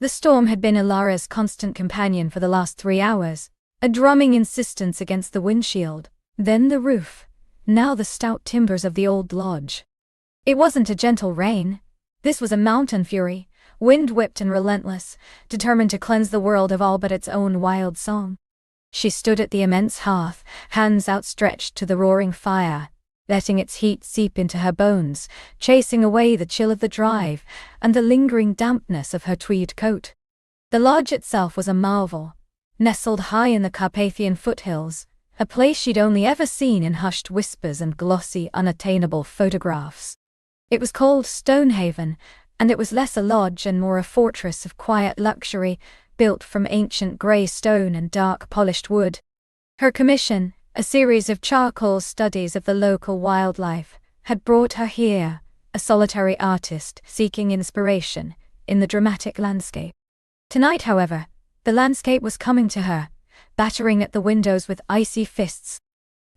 The storm had been Ilara's constant companion for the last 3 hours, a drumming insistence against the windshield, then the roof, now the stout timbers of the old lodge. It wasn't a gentle rain. This was a mountain fury, wind-whipped and relentless, determined to cleanse the world of all but its own wild song. She stood at the immense hearth, hands outstretched to the roaring fire, letting its heat seep into her bones, chasing away the chill of the drive and the lingering dampness of her tweed coat. The lodge itself was a marvel, nestled high in the Carpathian foothills, a place she'd only ever seen in hushed whispers and glossy, unattainable photographs. It was called Stonehaven, and it was less a lodge and more a fortress of quiet luxury, built from ancient grey stone and dark polished wood. Her commission, a series of charcoal studies of the local wildlife, had brought her here, a solitary artist seeking inspiration in the dramatic landscape. Tonight, however, the landscape was coming to her, battering at the windows with icy fists.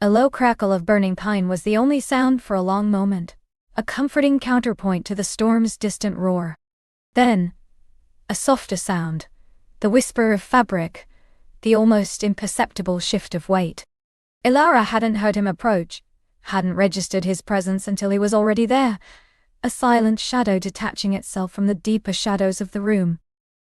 A low crackle of burning pine was the only sound for a long moment, a comforting counterpoint to the storm's distant roar. Then, a softer sound, the whisper of fabric, the almost imperceptible shift of weight. Ilara hadn't heard him approach, hadn't registered his presence until he was already there, a silent shadow detaching itself from the deeper shadows of the room.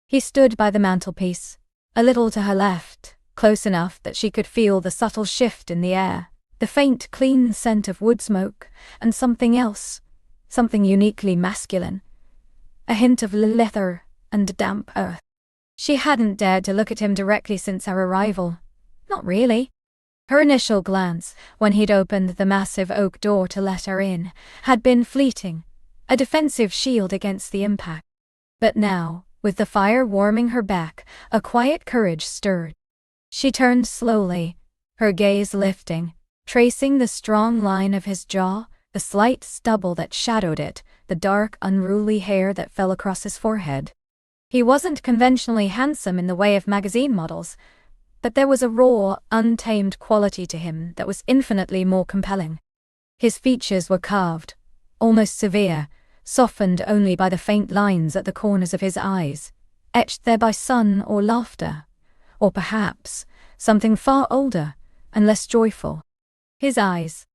He stood by the mantelpiece, a little to her left, close enough that she could feel the subtle shift in the air, the faint, clean scent of wood smoke, and something else, something uniquely masculine, a hint of leather and damp earth. She hadn't dared to look at him directly since her arrival. Not really. Her initial glance, when he'd opened the massive oak door to let her in, had been fleeting, a defensive shield against the impact. But now, with the fire warming her back, a quiet courage stirred. She turned slowly, her gaze lifting, tracing the strong line of his jaw, the slight stubble that shadowed it, the dark, unruly hair that fell across his forehead. He wasn't conventionally handsome in the way of magazine models, but there was a raw, untamed quality to him that was infinitely more compelling. His features were carved, almost severe, softened only by the faint lines at the corners of his eyes, etched there by sun or laughter, or perhaps something far older and less joyful. His eyes.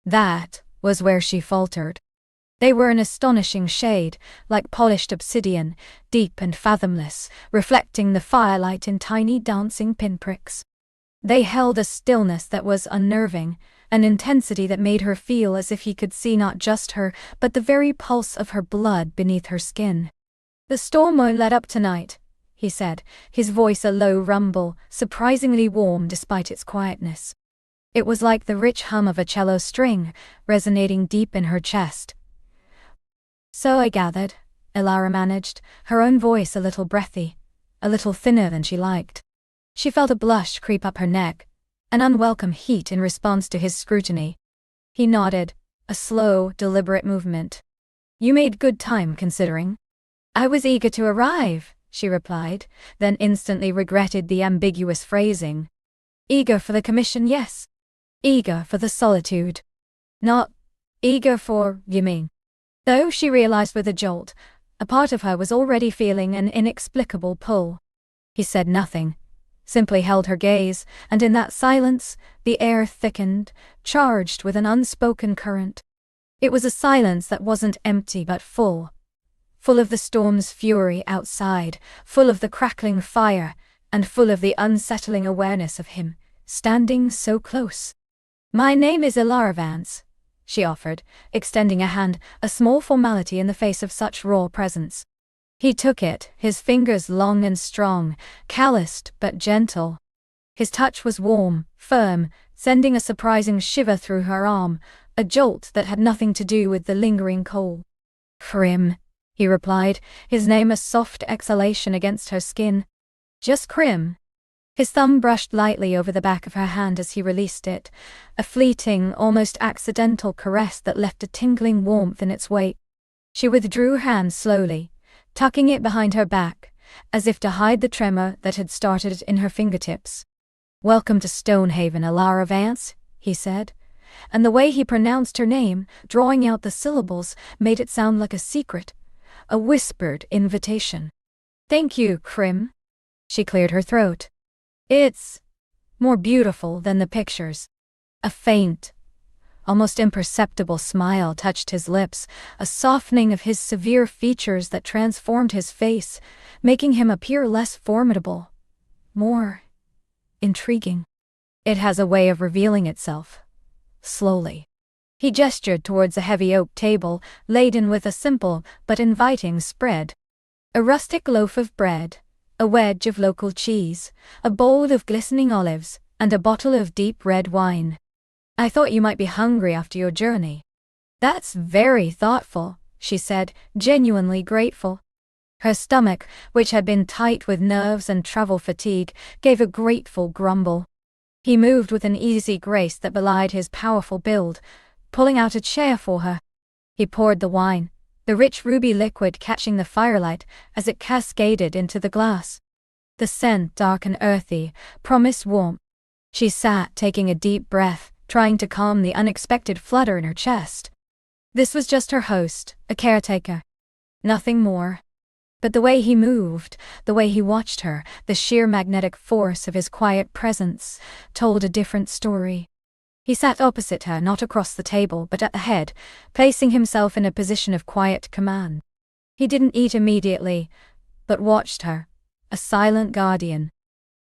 That was where she faltered. They were an astonishing shade, like polished obsidian, deep and fathomless, reflecting the firelight in tiny dancing pinpricks. They held a stillness that was unnerving, an intensity that made her feel as if he could see not just her, but the very pulse of her blood beneath her skin. "The storm won't let up tonight," he said, his voice a low rumble, surprisingly warm despite its quietness. It was like the rich hum of a cello string, resonating deep in her chest. "So I gathered," Ilara managed, her own voice a little breathy, a little thinner than she liked. She felt a blush creep up her neck, an unwelcome heat in response to his scrutiny. He nodded, a slow, deliberate movement. "You made good time, considering." "I was eager to arrive," she replied, then instantly regretted the ambiguous phrasing. "Eager for the commission, yes. Eager for the solitude. Not eager for, you mean?" Though she realized with a jolt, a part of her was already feeling an inexplicable pull. He said nothing, simply held her gaze, and in that silence, the air thickened, charged with an unspoken current. It was a silence that wasn't empty but full of the storm's fury outside, full of the crackling fire, and full of the unsettling awareness of him, standing so close. "My name is Ilara Vance," she offered, extending a hand, a small formality in the face of such raw presence. He took it, his fingers long and strong, calloused but gentle. His touch was warm, firm, sending a surprising shiver through her arm, a jolt that had nothing to do with the lingering cold. "Crim," he replied, his name a soft exhalation against her skin. "Just Crim." His thumb brushed lightly over the back of her hand as he released it, a fleeting, almost accidental caress that left a tingling warmth in its wake. She withdrew her hand slowly, tucking it behind her back, as if to hide the tremor that had started in her fingertips. "Welcome to Stonehaven, Ilara Vance," he said, and the way he pronounced her name, drawing out the syllables, made it sound like a secret, a whispered invitation. Thank you, Crim. She cleared her throat. It's more beautiful than the pictures. A faint, almost imperceptible smile touched his lips, a softening of his severe features that transformed his face, making him appear less formidable, more intriguing. It has a way of revealing itself, slowly. He gestured towards a heavy oak table, laden with a simple but inviting spread. A rustic loaf of bread, a wedge of local cheese, a bowl of glistening olives, and a bottle of deep red wine. I thought you might be hungry after your journey. That's very thoughtful, she said, genuinely grateful. Her stomach, which had been tight with nerves and travel fatigue, gave a grateful grumble. He moved with an easy grace that belied his powerful build, pulling out a chair for her. He poured the wine, the rich ruby liquid catching the firelight as it cascaded into the glass. The scent, dark and earthy, promised warmth. She sat, taking a deep breath, trying to calm the unexpected flutter in her chest. This was just her host, a caretaker. Nothing more. But the way he moved, the way he watched her, the sheer magnetic force of his quiet presence, told a different story. He sat opposite her, not across the table, but at the head, placing himself in a position of quiet command. He didn't eat immediately, but watched her, a silent guardian.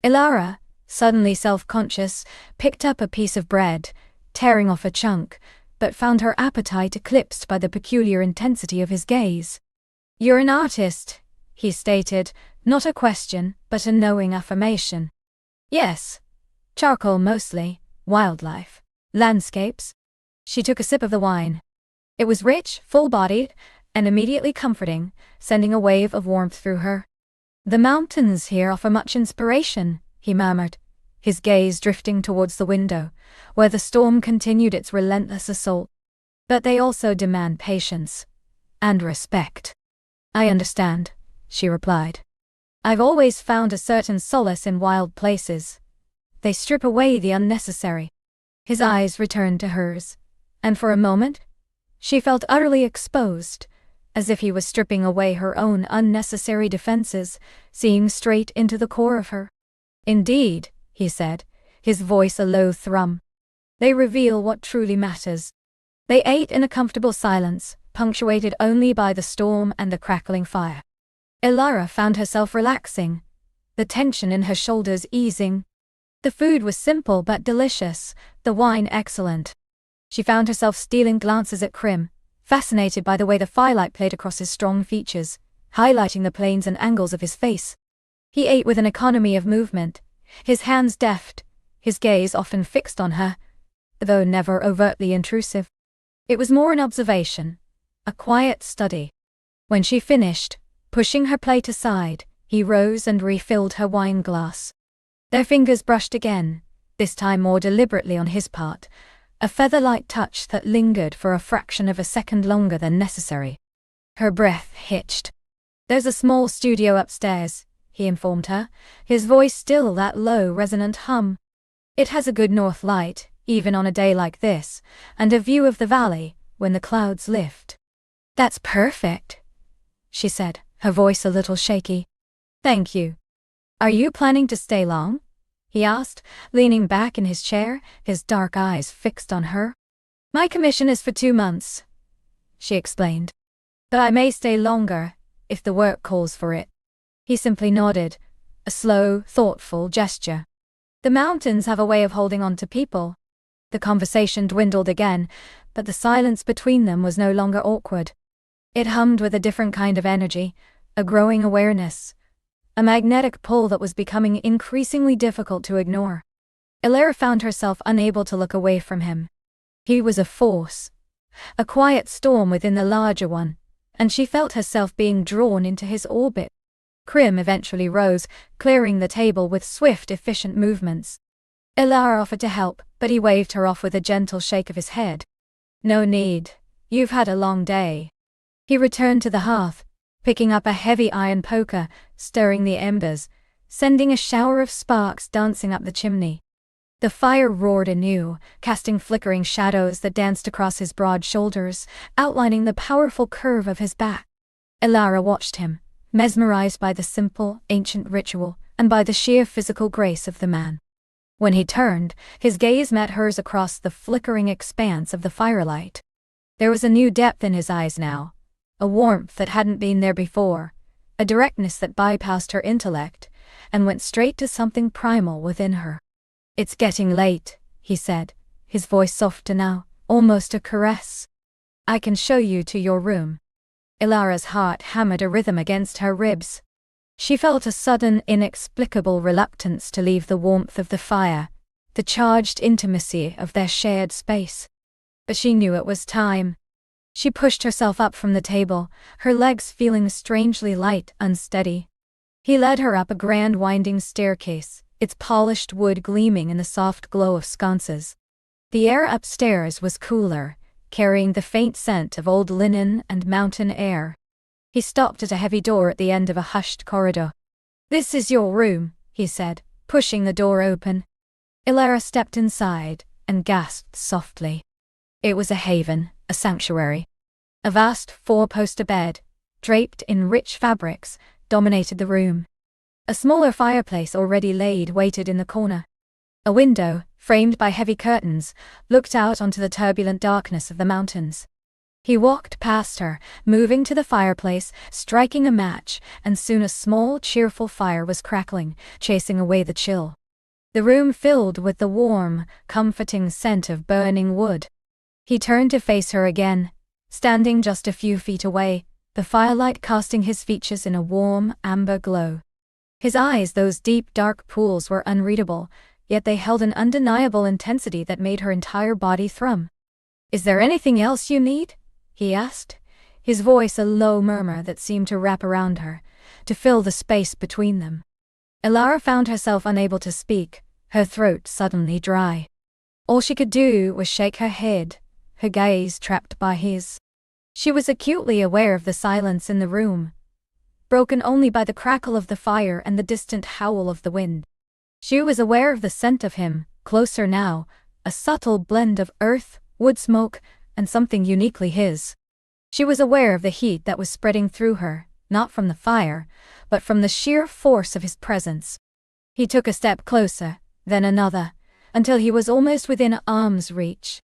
Ilara, suddenly self-conscious, picked up a piece of bread, tearing off a chunk, but found her appetite eclipsed by the peculiar intensity of his gaze. "You're an artist," he stated, not a question, but a knowing affirmation. "Yes. Charcoal mostly, wildlife, landscapes." She took a sip of the wine. It was rich, full-bodied, and immediately comforting, sending a wave of warmth through her. "The mountains here offer much inspiration," he murmured, his gaze drifting towards the window, where the storm continued its relentless assault. "But they also demand patience and respect." "I understand," she replied. "I've always found a certain solace in wild places. They strip away the unnecessary." His eyes returned to hers, and for a moment, she felt utterly exposed, as if he was stripping away her own unnecessary defenses, seeing straight into the core of her. "Indeed," he said, his voice a low thrum. "They reveal what truly matters." They ate in a comfortable silence, punctuated only by the storm and the crackling fire. Ilara found herself relaxing, the tension in her shoulders easing. The food was simple but delicious, the wine excellent. She found herself stealing glances at Crim, fascinated by the way the firelight played across his strong features, highlighting the planes and angles of his face. He ate with an economy of movement, his hands deft, his gaze often fixed on her, though never overtly intrusive. It was more an observation, a quiet study. When she finished, pushing her plate aside, he rose and refilled her wine glass. Their fingers brushed again, this time more deliberately on his part, a feather-light touch that lingered for a fraction of a second longer than necessary. Her breath hitched. "There's a small studio upstairs," he informed her, his voice still that low, resonant hum. "It has a good north light, even on a day like this, and a view of the valley when the clouds lift." "That's perfect," she said, her voice a little shaky. "Thank you. Are you planning to stay long?" he asked, leaning back in his chair, his dark eyes fixed on her. "My commission is for 2 months," she explained. "But I may stay longer, if the work calls for it." He simply nodded, a slow, thoughtful gesture. The mountains have a way of holding on to people. The conversation dwindled again, but the silence between them was no longer awkward. It hummed with a different kind of energy, a growing awareness, a magnetic pull that was becoming increasingly difficult to ignore. Ilara found herself unable to look away from him. He was a force, a quiet storm within the larger one, and she felt herself being drawn into his orbit. Crim eventually rose, clearing the table with swift, efficient movements. Ilara offered to help, but he waved her off with a gentle shake of his head. "No need. You've had a long day." He returned to the hearth, picking up a heavy iron poker, stirring the embers, sending a shower of sparks dancing up the chimney. The fire roared anew, casting flickering shadows that danced across his broad shoulders, outlining the powerful curve of his back. Ilara watched him, mesmerized by the simple, ancient ritual and by the sheer physical grace of the man. When he turned, his gaze met hers across the flickering expanse of the firelight. There was a new depth in his eyes now, a warmth that hadn't been there before, a directness that bypassed her intellect and went straight to something primal within her. "It's getting late," he said, his voice softer now, almost a caress. "I can show you to your room." Ilara's heart hammered a rhythm against her ribs. She felt a sudden, inexplicable reluctance to leave the warmth of the fire, the charged intimacy of their shared space. But she knew it was time. She pushed herself up from the table, her legs feeling strangely light, unsteady. He led her up a grand winding staircase, its polished wood gleaming in the soft glow of sconces. The air upstairs was cooler, carrying the faint scent of old linen and mountain air. He stopped at a heavy door at the end of a hushed corridor. "This is your room," he said, pushing the door open. Ilara stepped inside and gasped softly. It was a haven, a sanctuary. A vast four-poster bed, draped in rich fabrics, dominated the room. A smaller fireplace already laid waited in the corner. A window, framed by heavy curtains, looked out onto the turbulent darkness of the mountains. He walked past her, moving to the fireplace, striking a match, and soon a small, cheerful fire was crackling, chasing away the chill. The room filled with the warm, comforting scent of burning wood. He turned to face her again, standing just a few feet away, the firelight casting his features in a warm, amber glow. His eyes, those deep, dark pools, were unreadable, yet they held an undeniable intensity that made her entire body thrum. "Is there anything else you need?" he asked, his voice a low murmur that seemed to wrap around her, to fill the space between them. Ilara found herself unable to speak, her throat suddenly dry. All she could do was shake her head, her gaze trapped by his. She was acutely aware of the silence in the room, broken only by the crackle of the fire and the distant howl of the wind. She was aware of the scent of him, closer now, a subtle blend of earth, wood smoke, and something uniquely his. She was aware of the heat that was spreading through her, not from the fire, but from the sheer force of his presence. He took a step closer, then another, until he was almost within arm's reach.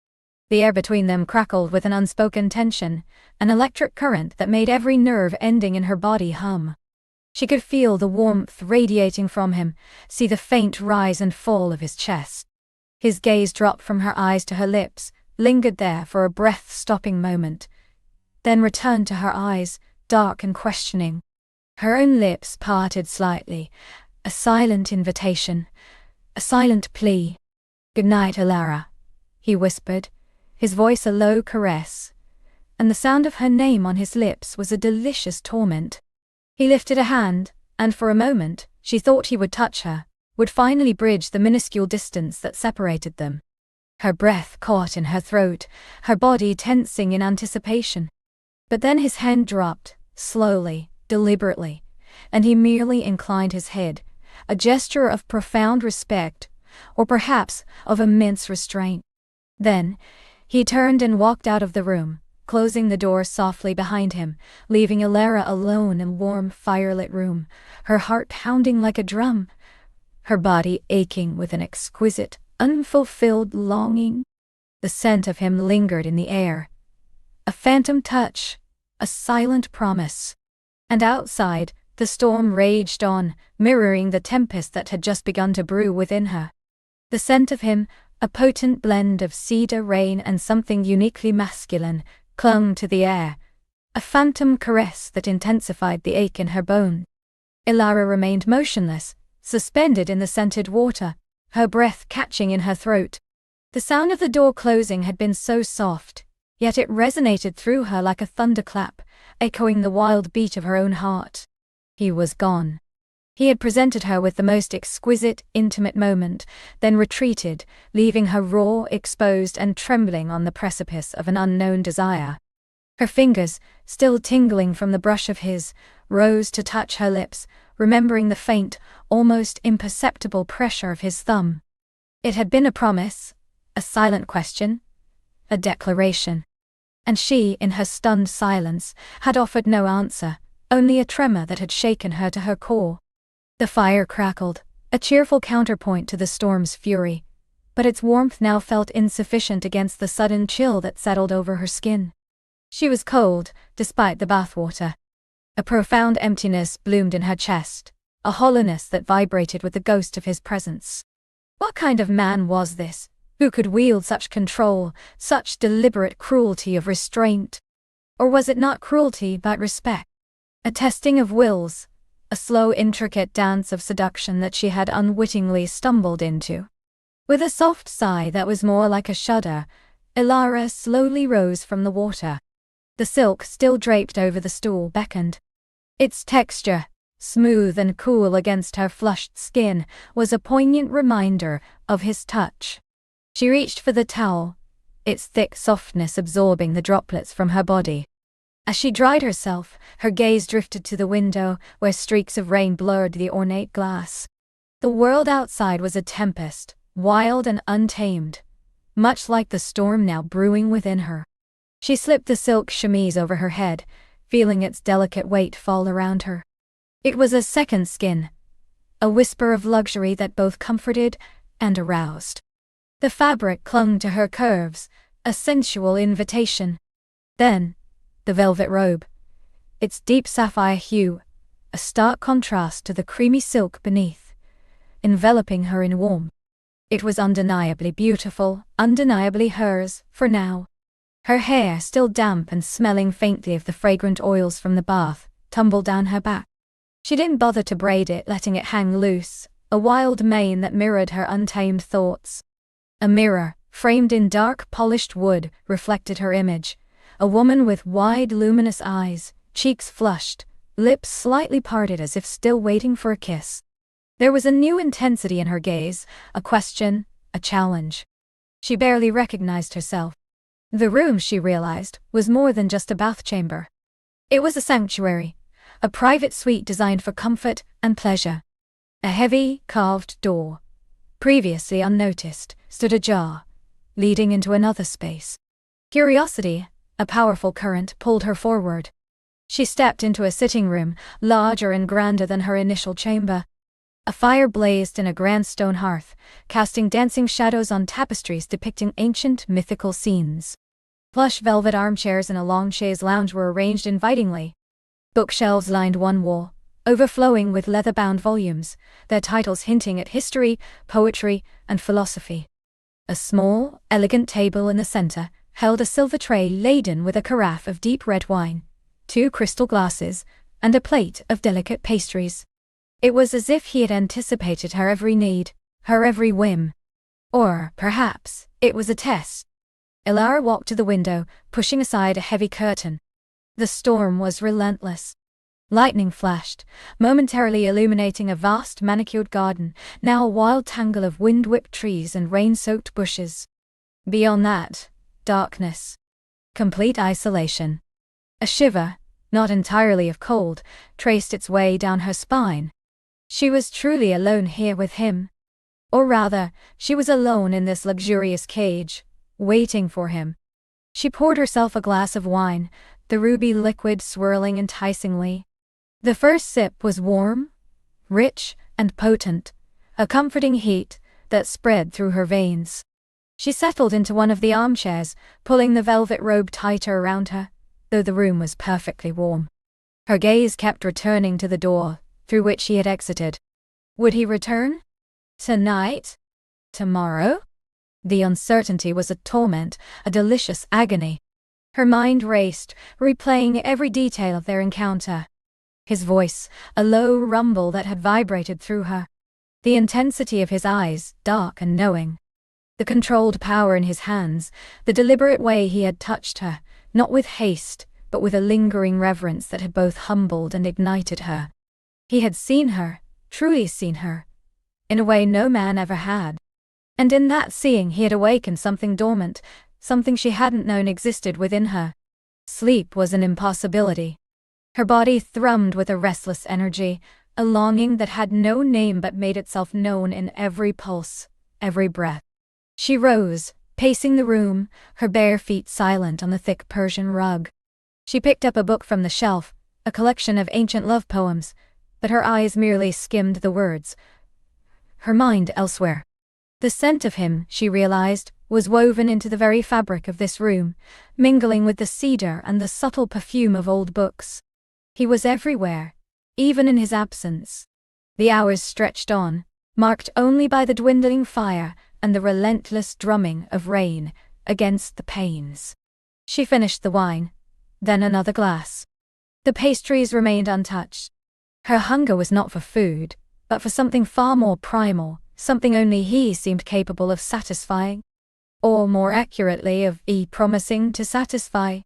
The air between them crackled with an unspoken tension, an electric current that made every nerve ending in her body hum. She could feel the warmth radiating from him, see the faint rise and fall of his chest. His gaze dropped from her eyes to her lips, lingered there for a breath-stopping moment, then returned to her eyes, dark and questioning. Her own lips parted slightly, a silent invitation, a silent plea. "Good night, Ilara," he whispered, his voice a low caress, and the sound of her name on his lips was a delicious torment. He lifted a hand, and for a moment, she thought he would touch her, would finally bridge the minuscule distance that separated them. Her breath caught in her throat, her body tensing in anticipation. But then his hand dropped, slowly, deliberately, and he merely inclined his head, a gesture of profound respect, or perhaps of immense restraint. Then, he turned and walked out of the room, closing the door softly behind him, leaving Ilara alone in a warm, firelit room, her heart pounding like a drum, her body aching with an exquisite, unfulfilled longing. The scent of him lingered in the air. A phantom touch, a silent promise. And outside, the storm raged on, mirroring the tempest that had just begun to brew within her. The scent of him, a potent blend of cedar, rain, and something uniquely masculine, clung to the air, a phantom caress that intensified the ache in her bone. Ilara remained motionless, suspended in the scented water, her breath catching in her throat. The sound of the door closing had been so soft, yet it resonated through her like a thunderclap, echoing the wild beat of her own heart. He was gone. He had presented her with the most exquisite, intimate moment, then retreated, leaving her raw, exposed, and trembling on the precipice of an unknown desire. Her fingers, still tingling from the brush of his, rose to touch her lips, remembering the faint, almost imperceptible pressure of his thumb. It had been a promise, a silent question, a declaration. And she, in her stunned silence, had offered no answer, only a tremor that had shaken her to her core. The fire crackled, a cheerful counterpoint to the storm's fury, but its warmth now felt insufficient against the sudden chill that settled over her skin. She was cold, despite the bathwater. A profound emptiness bloomed in her chest, a hollowness that vibrated with the ghost of his presence. What kind of man was this, who could wield such control, such deliberate cruelty of restraint? Or was it not cruelty but respect? A testing of wills, a slow intricate dance of seduction that she had unwittingly stumbled into. With a soft sigh that was more like a shudder, Elara slowly rose from the water. The silk still draped over the stool beckoned. Its texture, smooth and cool against her flushed skin, was a poignant reminder of his touch. She reached for the towel, its thick softness absorbing the droplets from her body. As she dried herself, her gaze drifted to the window, where streaks of rain blurred the ornate glass. The world outside was a tempest, wild and untamed, much like the storm now brewing within her. She slipped the silk chemise over her head, feeling its delicate weight fall around her. It was a second skin, a whisper of luxury that both comforted and aroused. The fabric clung to her curves, a sensual invitation. Then, the velvet robe, its deep sapphire hue, a stark contrast to the creamy silk beneath, enveloping her in warmth. It was undeniably beautiful, undeniably hers, for now. Her hair, still damp and smelling faintly of the fragrant oils from the bath, tumbled down her back. She didn't bother to braid it, letting it hang loose, a wild mane that mirrored her untamed thoughts. A mirror, framed in dark polished wood, reflected her image, a woman with wide luminous eyes, cheeks flushed, lips slightly parted as if still waiting for a kiss. There was a new intensity in her gaze, a question, a challenge. She barely recognized herself. The room, she realized, was more than just a bath chamber. It was a sanctuary, a private suite designed for comfort and pleasure. A heavy, carved door, previously unnoticed, stood ajar, leading into another space. Curiosity, a powerful current, pulled her forward. She stepped into a sitting room, larger and grander than her initial chamber. A fire blazed in a grand stone hearth, casting dancing shadows on tapestries depicting ancient, mythical scenes. Plush velvet armchairs and a long chaise lounge were arranged invitingly. Bookshelves lined one wall, overflowing with leather-bound volumes, their titles hinting at history, poetry, and philosophy. A small, elegant table in the center held a silver tray laden with a carafe of deep red wine, 2 crystal glasses, and a plate of delicate pastries. It was as if he had anticipated her every need, her every whim. Or, perhaps, it was a test. Elara walked to the window, pushing aside a heavy curtain. The storm was relentless. Lightning flashed, momentarily illuminating a vast manicured garden, now a wild tangle of wind-whipped trees and rain-soaked bushes. Beyond that, darkness. Complete isolation. A shiver, not entirely of cold, traced its way down her spine. She was truly alone here with him. Or rather, she was alone in this luxurious cage, waiting for him. She poured herself a glass of wine, the ruby liquid swirling enticingly. The first sip was warm, rich, and potent, a comforting heat that spread through her veins. She settled into one of the armchairs, pulling the velvet robe tighter around her, though the room was perfectly warm. Her gaze kept returning to the door, through which he had exited. Would he return? Tonight? Tomorrow? The uncertainty was a torment, a delicious agony. Her mind raced, replaying every detail of their encounter. His voice, a low rumble that had vibrated through her. The intensity of his eyes, dark and knowing. The controlled power in his hands, the deliberate way he had touched her, not with haste, but with a lingering reverence that had both humbled and ignited her. He had seen her, truly seen her, in a way no man ever had. And in that seeing he had awakened something dormant, something she hadn't known existed within her. Sleep was an impossibility. Her body thrummed with a restless energy, a longing that had no name but made itself known in every pulse, every breath. She rose, pacing the room, her bare feet silent on the thick Persian rug. She picked up a book from the shelf, a collection of ancient love poems, but her eyes merely skimmed the words, her mind elsewhere. The scent of him, she realized, was woven into the very fabric of this room, mingling with the cedar and the subtle perfume of old books. He was everywhere, even in his absence. The hours stretched on, marked only by the dwindling fire and the relentless drumming of rain against the panes. She finished the wine, then another glass. The pastries remained untouched. Her hunger was not for food, but for something far more primal, something only he seemed capable of satisfying. Or more accurately, of promising to satisfy.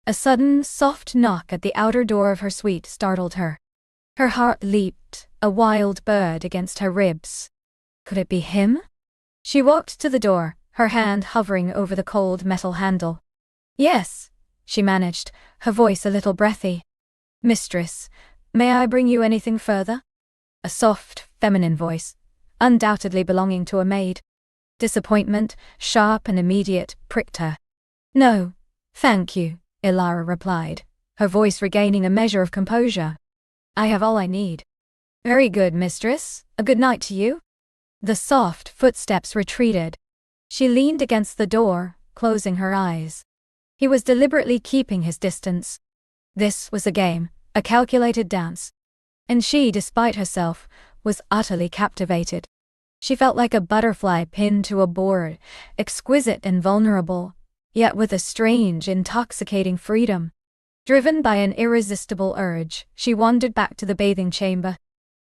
A sudden, soft knock at the outer door of her suite startled her. Her heart leaped, a wild bird against her ribs. Could it be him? She walked to the door, her hand hovering over the cold metal handle. Yes, she managed, her voice a little breathy. Mistress, may I bring you anything further? A soft, feminine voice, undoubtedly belonging to a maid. Disappointment, sharp and immediate, pricked her. No, thank you, Ilara replied, her voice regaining a measure of composure. I have all I need. Very good, mistress. A good night to you. The soft footsteps retreated. She leaned against the door, closing her eyes. He was deliberately keeping his distance. This was a game, a calculated dance. And she, despite herself, was utterly captivated. She felt like a butterfly pinned to a board, exquisite and vulnerable, yet with a strange, intoxicating freedom. Driven by an irresistible urge, she wandered back to the bathing chamber.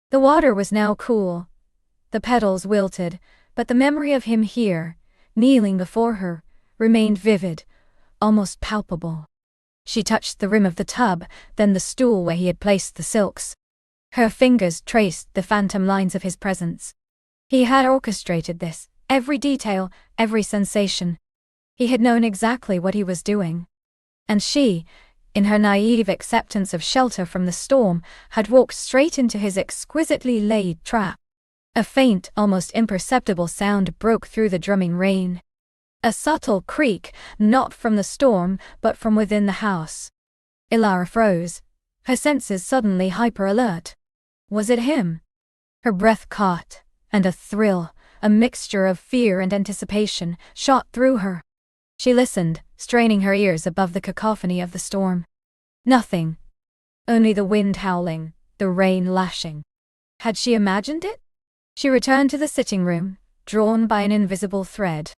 The water was now cool. The petals wilted, but the memory of him here, kneeling before her, remained vivid, almost palpable. She touched the rim of the tub, then the stool where he had placed the silks. Her fingers traced the phantom lines of his presence. He had orchestrated this, every detail, every sensation. He had known exactly what he was doing. And she, in her naive acceptance of shelter from the storm, had walked straight into his exquisitely laid trap. A faint, almost imperceptible sound broke through the drumming rain. A subtle creak, not from the storm, but from within the house. Ilara froze, her senses suddenly hyper-alert. Was it him? Her breath caught, and a thrill, a mixture of fear and anticipation, shot through her. She listened, straining her ears above the cacophony of the storm. Nothing. Only the wind howling, the rain lashing. Had she imagined it? She returned to the sitting room, drawn by an invisible thread.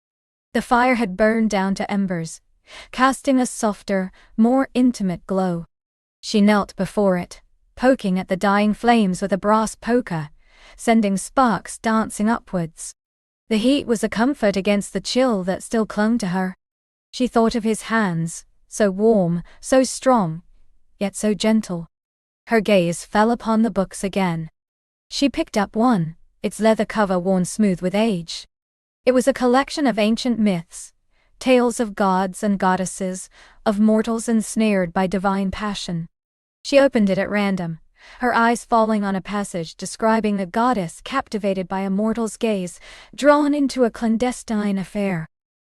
The fire had burned down to embers, casting a softer, more intimate glow. She knelt before it, poking at the dying flames with a brass poker, sending sparks dancing upwards. The heat was a comfort against the chill that still clung to her. She thought of his hands, so warm, so strong, yet so gentle. Her gaze fell upon the books again. She picked up one, its leather cover worn smooth with age. It was a collection of ancient myths, tales of gods and goddesses, of mortals ensnared by divine passion. She opened it at random, her eyes falling on a passage describing a goddess captivated by a mortal's gaze, drawn into a clandestine affair.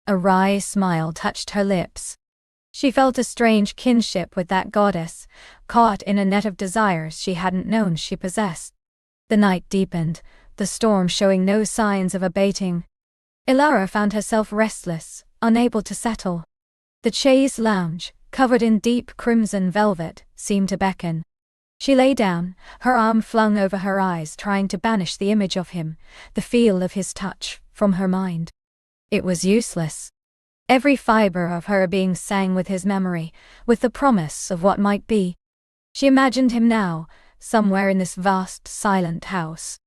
A wry smile touched her lips. She felt a strange kinship with that goddess, caught in a net of desires she hadn't known she possessed. The night deepened, the storm showing no signs of abating. Ilara found herself restless, unable to settle. The chaise lounge, covered in deep crimson velvet, seemed to beckon. She lay down, her arm flung over her eyes, trying to banish the image of him, the feel of his touch, from her mind. It was useless. Every fiber of her being sang with his memory, with the promise of what might be. She imagined him now, somewhere in this vast, silent house.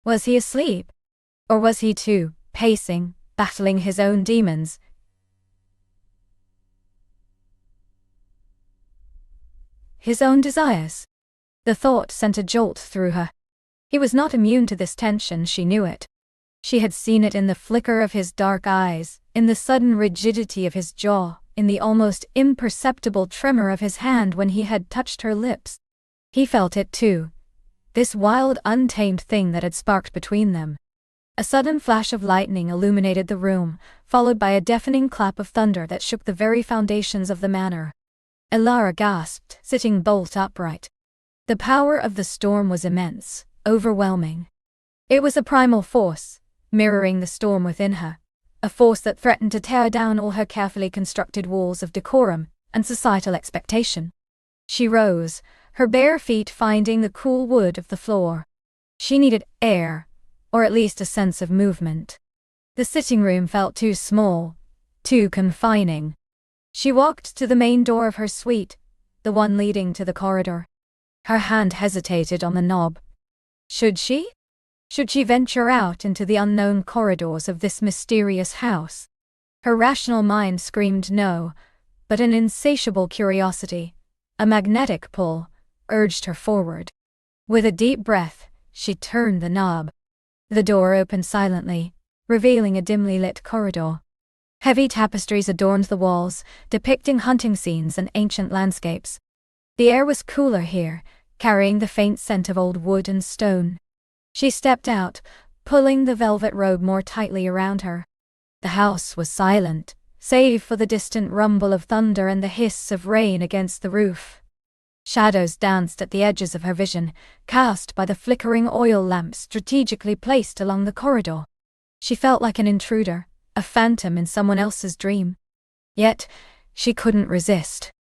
Was he asleep? Or was he too, pacing, battling his own demons? His own desires? The thought sent a jolt through her. He was not immune to this tension, she knew it. She had seen it in the flicker of his dark eyes, in the sudden rigidity of his jaw, in the almost imperceptible tremor of his hand when he had touched her lips. He felt it too. This wild, untamed thing that had sparked between them. A sudden flash of lightning illuminated the room, followed by a deafening clap of thunder that shook the very foundations of the manor. Elara gasped, sitting bolt upright. The power of the storm was immense, overwhelming. It was a primal force, mirroring the storm within her, a force that threatened to tear down all her carefully constructed walls of decorum and societal expectation. She rose, her bare feet finding the cool wood of the floor. She needed air, or at least a sense of movement. The sitting room felt too small, too confining. She walked to the main door of her suite, the one leading to the corridor. Her hand hesitated on the knob. Should she? Should she venture out into the unknown corridors of this mysterious house? Her rational mind screamed no, but an insatiable curiosity, a magnetic pull, urged her forward. With a deep breath, she turned the knob. The door opened silently, revealing a dimly lit corridor. Heavy tapestries adorned the walls, depicting hunting scenes and ancient landscapes. The air was cooler here, carrying the faint scent of old wood and stone. She stepped out, pulling the velvet robe more tightly around her. The house was silent, save for the distant rumble of thunder and the hiss of rain against the roof. Shadows danced at the edges of her vision, cast by the flickering oil lamps strategically placed along the corridor. She felt like an intruder, a phantom in someone else's dream. Yet, she couldn't resist.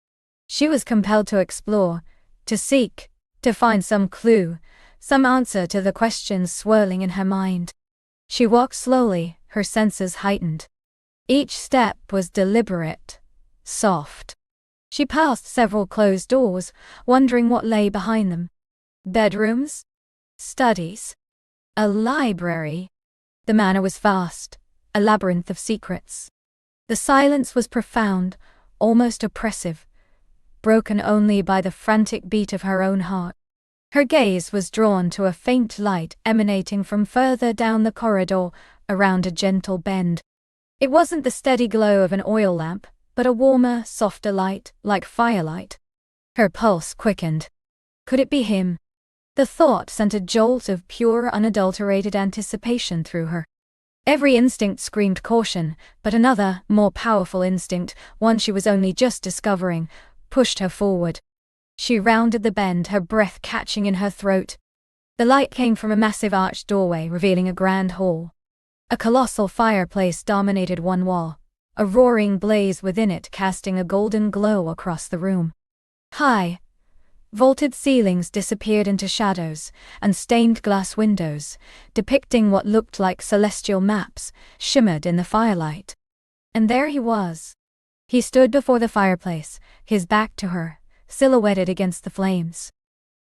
She was compelled to explore, to seek, to find some clue, some answer to the questions swirling in her mind. She walked slowly, her senses heightened. Each step was deliberate, soft. She passed several closed doors, wondering what lay behind them. Bedrooms? Studies? A library? The manor was vast, a labyrinth of secrets. The silence was profound, almost oppressive, broken only by the frantic beat of her own heart. Her gaze was drawn to a faint light emanating from further down the corridor, around a gentle bend. It wasn't the steady glow of an oil lamp, but a warmer, softer light, like firelight. Her pulse quickened. Could it be him? The thought sent a jolt of pure, unadulterated anticipation through her. Every instinct screamed caution, but another, more powerful instinct, one she was only just discovering, pushed her forward. She rounded the bend, her breath catching in her throat. The light came from a massive arched doorway revealing a grand hall. A colossal fireplace dominated one wall, a roaring blaze within it casting a golden glow across the room. High, vaulted ceilings disappeared into shadows, and stained glass windows, depicting what looked like celestial maps, shimmered in the firelight. And there he was. He stood before the fireplace, his back to her, silhouetted against the flames.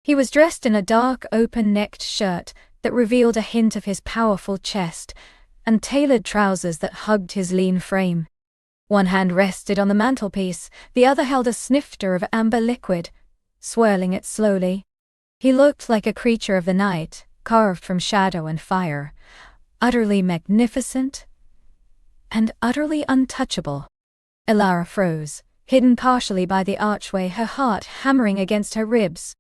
He was dressed in a dark, open-necked shirt that revealed a hint of his powerful chest, and tailored trousers that hugged his lean frame. One hand rested on the mantelpiece, the other held a snifter of amber liquid, swirling it slowly. He looked like a creature of the night, carved from shadow and fire, utterly magnificent and utterly untouchable. Elara froze, hidden partially by the archway, her heart hammering against her ribs.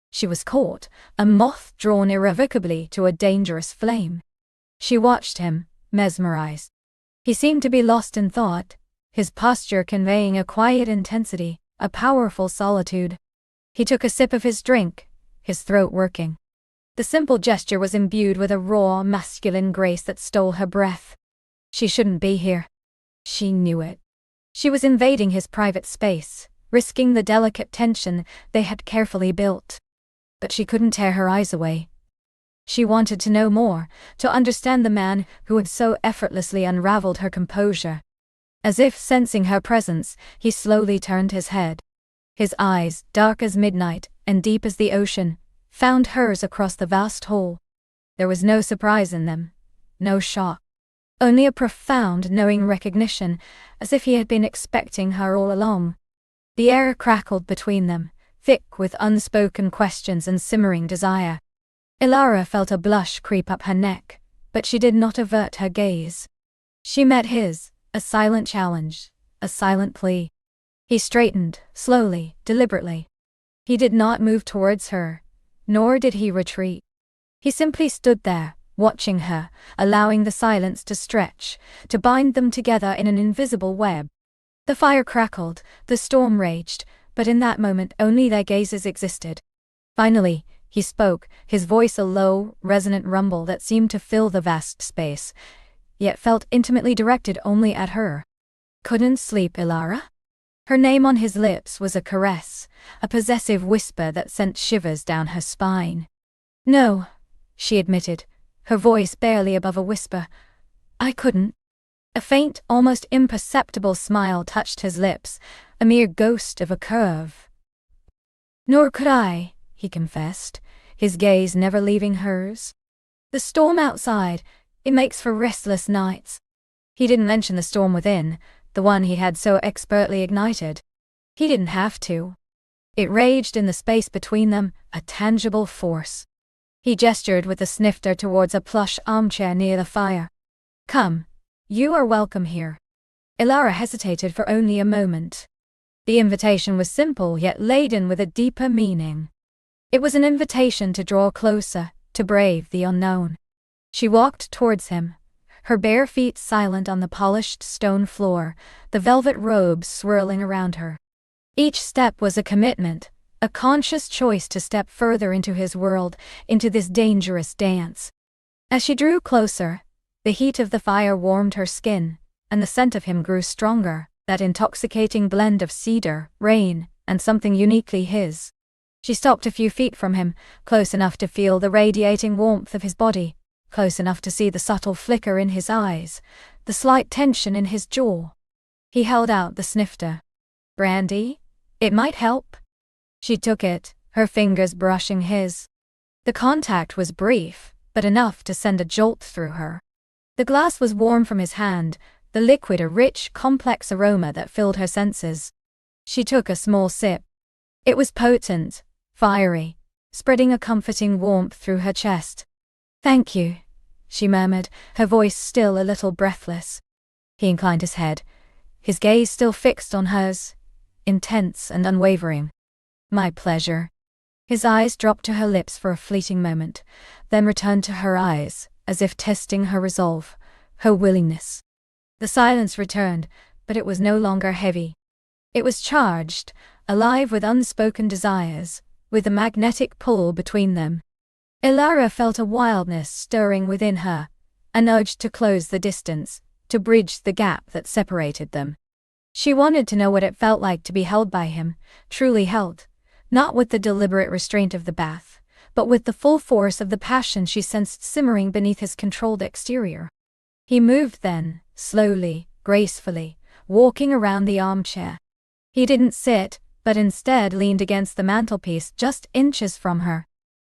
She was caught, a moth drawn irrevocably to a dangerous flame. She watched him, mesmerized. He seemed to be lost in thought, his posture conveying a quiet intensity, a powerful solitude. He took a sip of his drink, his throat working. The simple gesture was imbued with a raw, masculine grace that stole her breath. She shouldn't be here. She knew it. She was invading his private space, risking the delicate tension they had carefully built. But she couldn't tear her eyes away. She wanted to know more, to understand the man who had so effortlessly unraveled her composure. As if sensing her presence, he slowly turned his head. His eyes, dark as midnight and deep as the ocean, found hers across the vast hall. There was no surprise in them, no shock. Only a profound, knowing recognition, as if he had been expecting her all along. The air crackled between them, thick with unspoken questions and simmering desire. Elara felt a blush creep up her neck, but she did not avert her gaze. She met his, a silent challenge, a silent plea. He straightened, slowly, deliberately. He did not move towards her, nor did he retreat. He simply stood there, watching her, allowing the silence to stretch, to bind them together in an invisible web. The fire crackled, the storm raged, but in that moment only their gazes existed. Finally, he spoke, his voice a low, resonant rumble that seemed to fill the vast space, yet felt intimately directed only at her. "Couldn't sleep, Ilara?" Her name on his lips was a caress, a possessive whisper that sent shivers down her spine. "No," she admitted, her voice barely above a whisper. "I couldn't." A faint, almost imperceptible smile touched his lips, a mere ghost of a curve. "Nor could I," he confessed, his gaze never leaving hers. "The storm outside, it makes for restless nights." He didn't mention the storm within, the one he had so expertly ignited. He didn't have to. It raged in the space between them, a tangible force. He gestured with the snifter towards a plush armchair near the fire. "Come. You are welcome here." Ilara hesitated for only a moment. The invitation was simple yet laden with a deeper meaning. It was an invitation to draw closer, to brave the unknown. She walked towards him, her bare feet silent on the polished stone floor, the velvet robes swirling around her. Each step was a commitment, a conscious choice to step further into his world, into this dangerous dance. As she drew closer, the heat of the fire warmed her skin, and the scent of him grew stronger, that intoxicating blend of cedar, rain, and something uniquely his. She stopped a few feet from him, close enough to feel the radiating warmth of his body, close enough to see the subtle flicker in his eyes, the slight tension in his jaw. He held out the snifter. "Brandy? It might help." She took it, her fingers brushing his. The contact was brief, but enough to send a jolt through her. The glass was warm from his hand, the liquid a rich, complex aroma that filled her senses. She took a small sip. It was potent, fiery, spreading a comforting warmth through her chest. "Thank you," she murmured, her voice still a little breathless. He inclined his head, his gaze still fixed on hers, intense and unwavering. "My pleasure." His eyes dropped to her lips for a fleeting moment, then returned to her eyes, as if testing her resolve, her willingness. The silence returned, but it was no longer heavy. It was charged, alive with unspoken desires, with a magnetic pull between them. Ilara felt a wildness stirring within her, an urge to close the distance, to bridge the gap that separated them. She wanted to know what it felt like to be held by him, truly held, not with the deliberate restraint of the bath, but with the full force of the passion she sensed simmering beneath his controlled exterior. He moved then, slowly, gracefully, walking around the armchair. He didn't sit, but instead leaned against the mantelpiece just inches from her.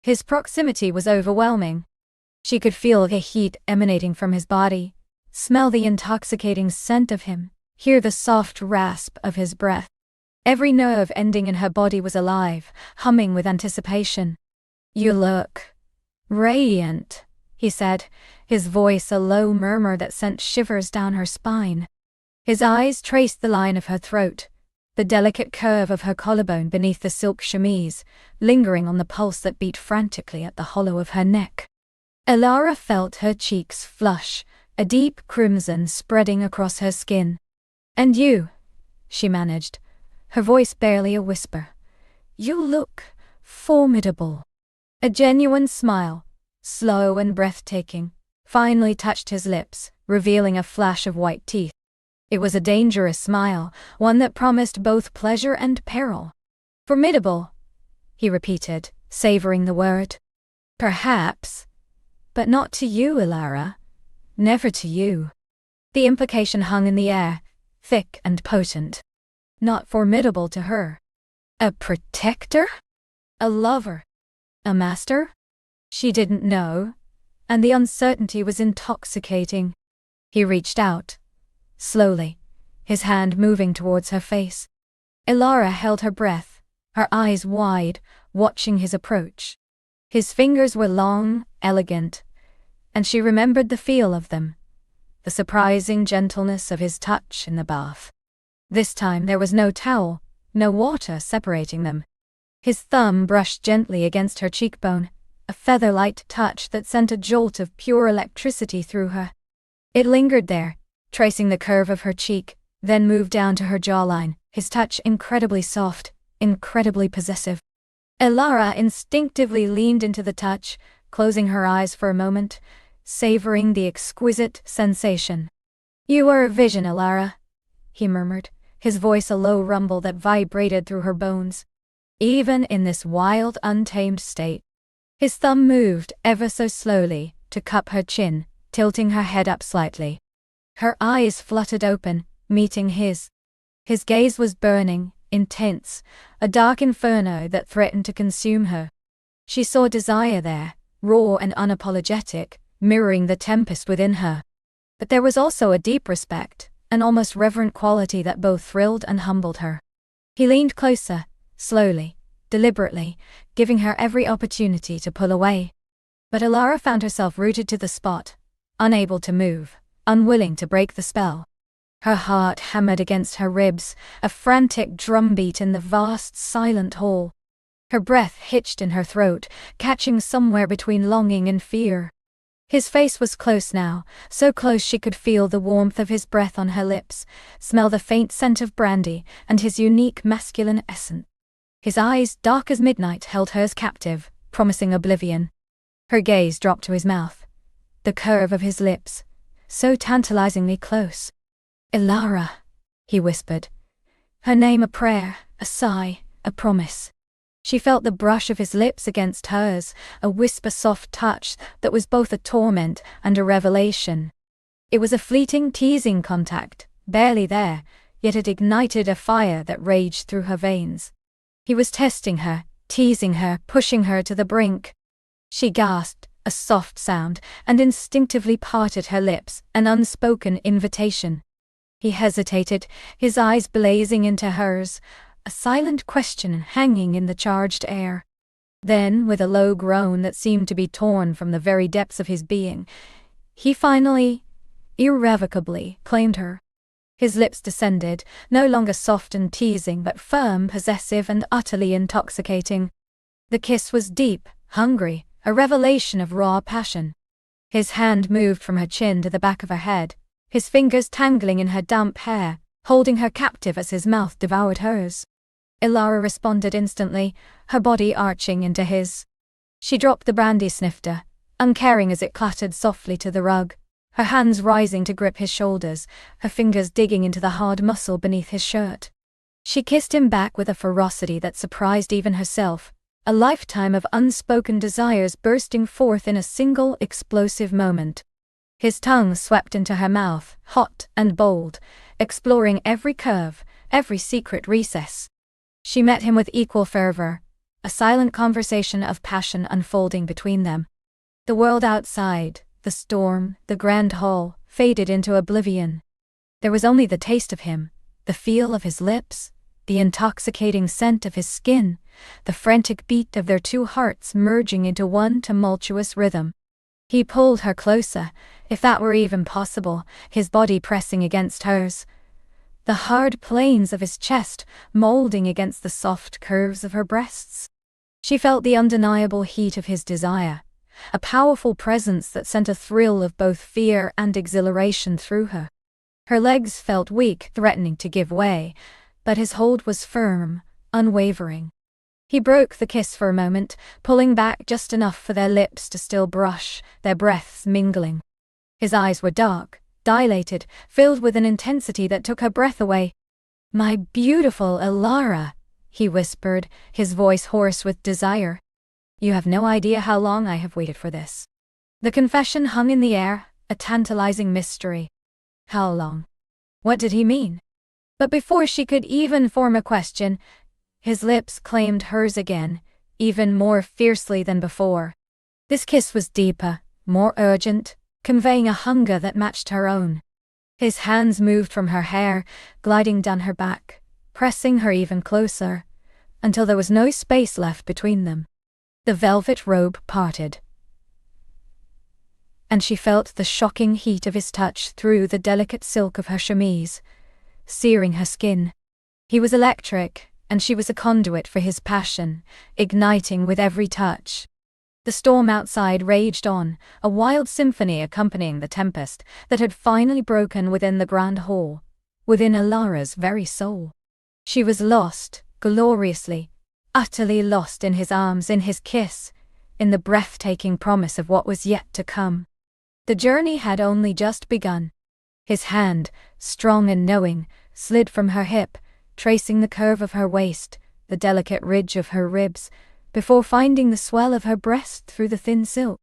His proximity was overwhelming. She could feel the heat emanating from his body, smell the intoxicating scent of him, hear the soft rasp of his breath. Every nerve ending in her body was alive, humming with anticipation. "You look radiant," he said, his voice a low murmur that sent shivers down her spine. His eyes traced the line of her throat, the delicate curve of her collarbone beneath the silk chemise, lingering on the pulse that beat frantically at the hollow of her neck. Ilara felt her cheeks flush, a deep crimson spreading across her skin. "And you," she managed, her voice barely a whisper. "You look formidable." A genuine smile, slow and breathtaking, finally touched his lips, revealing a flash of white teeth. It was a dangerous smile, one that promised both pleasure and peril. "Formidable," he repeated, savoring the word. "Perhaps. But not to you, Ilara. Never to you." The implication hung in the air, thick and potent. Not formidable to her. A protector? A lover? A master? She didn't know, and the uncertainty was intoxicating. He reached out, slowly, his hand moving towards her face. Ilara held her breath, her eyes wide, watching his approach. His fingers were long, elegant, and she remembered the feel of them, the surprising gentleness of his touch in the bath. This time there was no towel, no water separating them. His thumb brushed gently against her cheekbone, a feather-light touch that sent a jolt of pure electricity through her. It lingered there, tracing the curve of her cheek, then moved down to her jawline, his touch incredibly soft, incredibly possessive. Elara instinctively leaned into the touch, closing her eyes for a moment, savoring the exquisite sensation. "You are a vision, Elara," he murmured, his voice a low rumble that vibrated through her bones. Even in this wild, untamed state. His thumb moved ever so slowly to cup her chin, tilting her head up slightly. Her eyes fluttered open, meeting his. His gaze was burning, intense, a dark inferno that threatened to consume her. She saw desire there, raw and unapologetic, mirroring the tempest within her. But there was also a deep respect, an almost reverent quality that both thrilled and humbled her. He leaned closer, slowly, deliberately, giving her every opportunity to pull away. But Elara found herself rooted to the spot, unable to move, unwilling to break the spell. Her heart hammered against her ribs, a frantic drumbeat in the vast, silent hall. Her breath hitched in her throat, catching somewhere between longing and fear. His face was close now, so close she could feel the warmth of his breath on her lips, smell the faint scent of brandy, and his unique masculine essence. His eyes, dark as midnight, held hers captive, promising oblivion. Her gaze dropped to his mouth. The curve of his lips, so tantalizingly close. "Elara," he whispered. Her name a prayer, a sigh, a promise. She felt the brush of his lips against hers, a whisper soft touch that was both a torment and a revelation. It was a fleeting, teasing contact, barely there, yet it ignited a fire that raged through her veins. He was testing her, teasing her, pushing her to the brink. She gasped, a soft sound, and instinctively parted her lips, an unspoken invitation. He hesitated, his eyes blazing into hers, a silent question hanging in the charged air. Then, with a low groan that seemed to be torn from the very depths of his being, he finally, irrevocably, claimed her. His lips descended, no longer soft and teasing but firm, possessive, and utterly intoxicating. The kiss was deep, hungry, a revelation of raw passion. His hand moved from her chin to the back of her head, his fingers tangling in her damp hair, holding her captive as his mouth devoured hers. Elara responded instantly, her body arching into his. She dropped the brandy snifter, uncaring as it clattered softly to the rug, her hands rising to grip his shoulders, her fingers digging into the hard muscle beneath his shirt. She kissed him back with a ferocity that surprised even herself, a lifetime of unspoken desires bursting forth in a single explosive moment. His tongue swept into her mouth, hot and bold, exploring every curve, every secret recess. She met him with equal fervor, a silent conversation of passion unfolding between them. The world outside, the storm, the grand hall, faded into oblivion. There was only the taste of him, the feel of his lips, the intoxicating scent of his skin, the frantic beat of their two hearts merging into one tumultuous rhythm. He pulled her closer, if that were even possible, his body pressing against hers. The hard planes of his chest molding against the soft curves of her breasts. She felt the undeniable heat of his desire, a powerful presence that sent a thrill of both fear and exhilaration through her. Her legs felt weak, threatening to give way, but his hold was firm, unwavering. He broke the kiss for a moment, pulling back just enough for their lips to still brush, their breaths mingling. His eyes were dark, dilated, filled with an intensity that took her breath away. "My beautiful Elara," he whispered, his voice hoarse with desire. "You have no idea how long I have waited for this." The confession hung in the air, a tantalizing mystery. How long? What did he mean? But before she could even form a question, his lips claimed hers again, even more fiercely than before. This kiss was deeper, more urgent, conveying a hunger that matched her own. His hands moved from her hair, gliding down her back, pressing her even closer, until there was no space left between them. The velvet robe parted, and she felt the shocking heat of his touch through the delicate silk of her chemise, searing her skin. He was electric, and she was a conduit for his passion, igniting with every touch. The storm outside raged on, a wild symphony accompanying the tempest that had finally broken within the grand hall, within Elara's very soul. She was lost, gloriously, utterly lost in his arms, in his kiss, in the breathtaking promise of what was yet to come. The journey had only just begun. His hand, strong and knowing, slid from her hip, tracing the curve of her waist, the delicate ridge of her ribs, before finding the swell of her breast through the thin silk.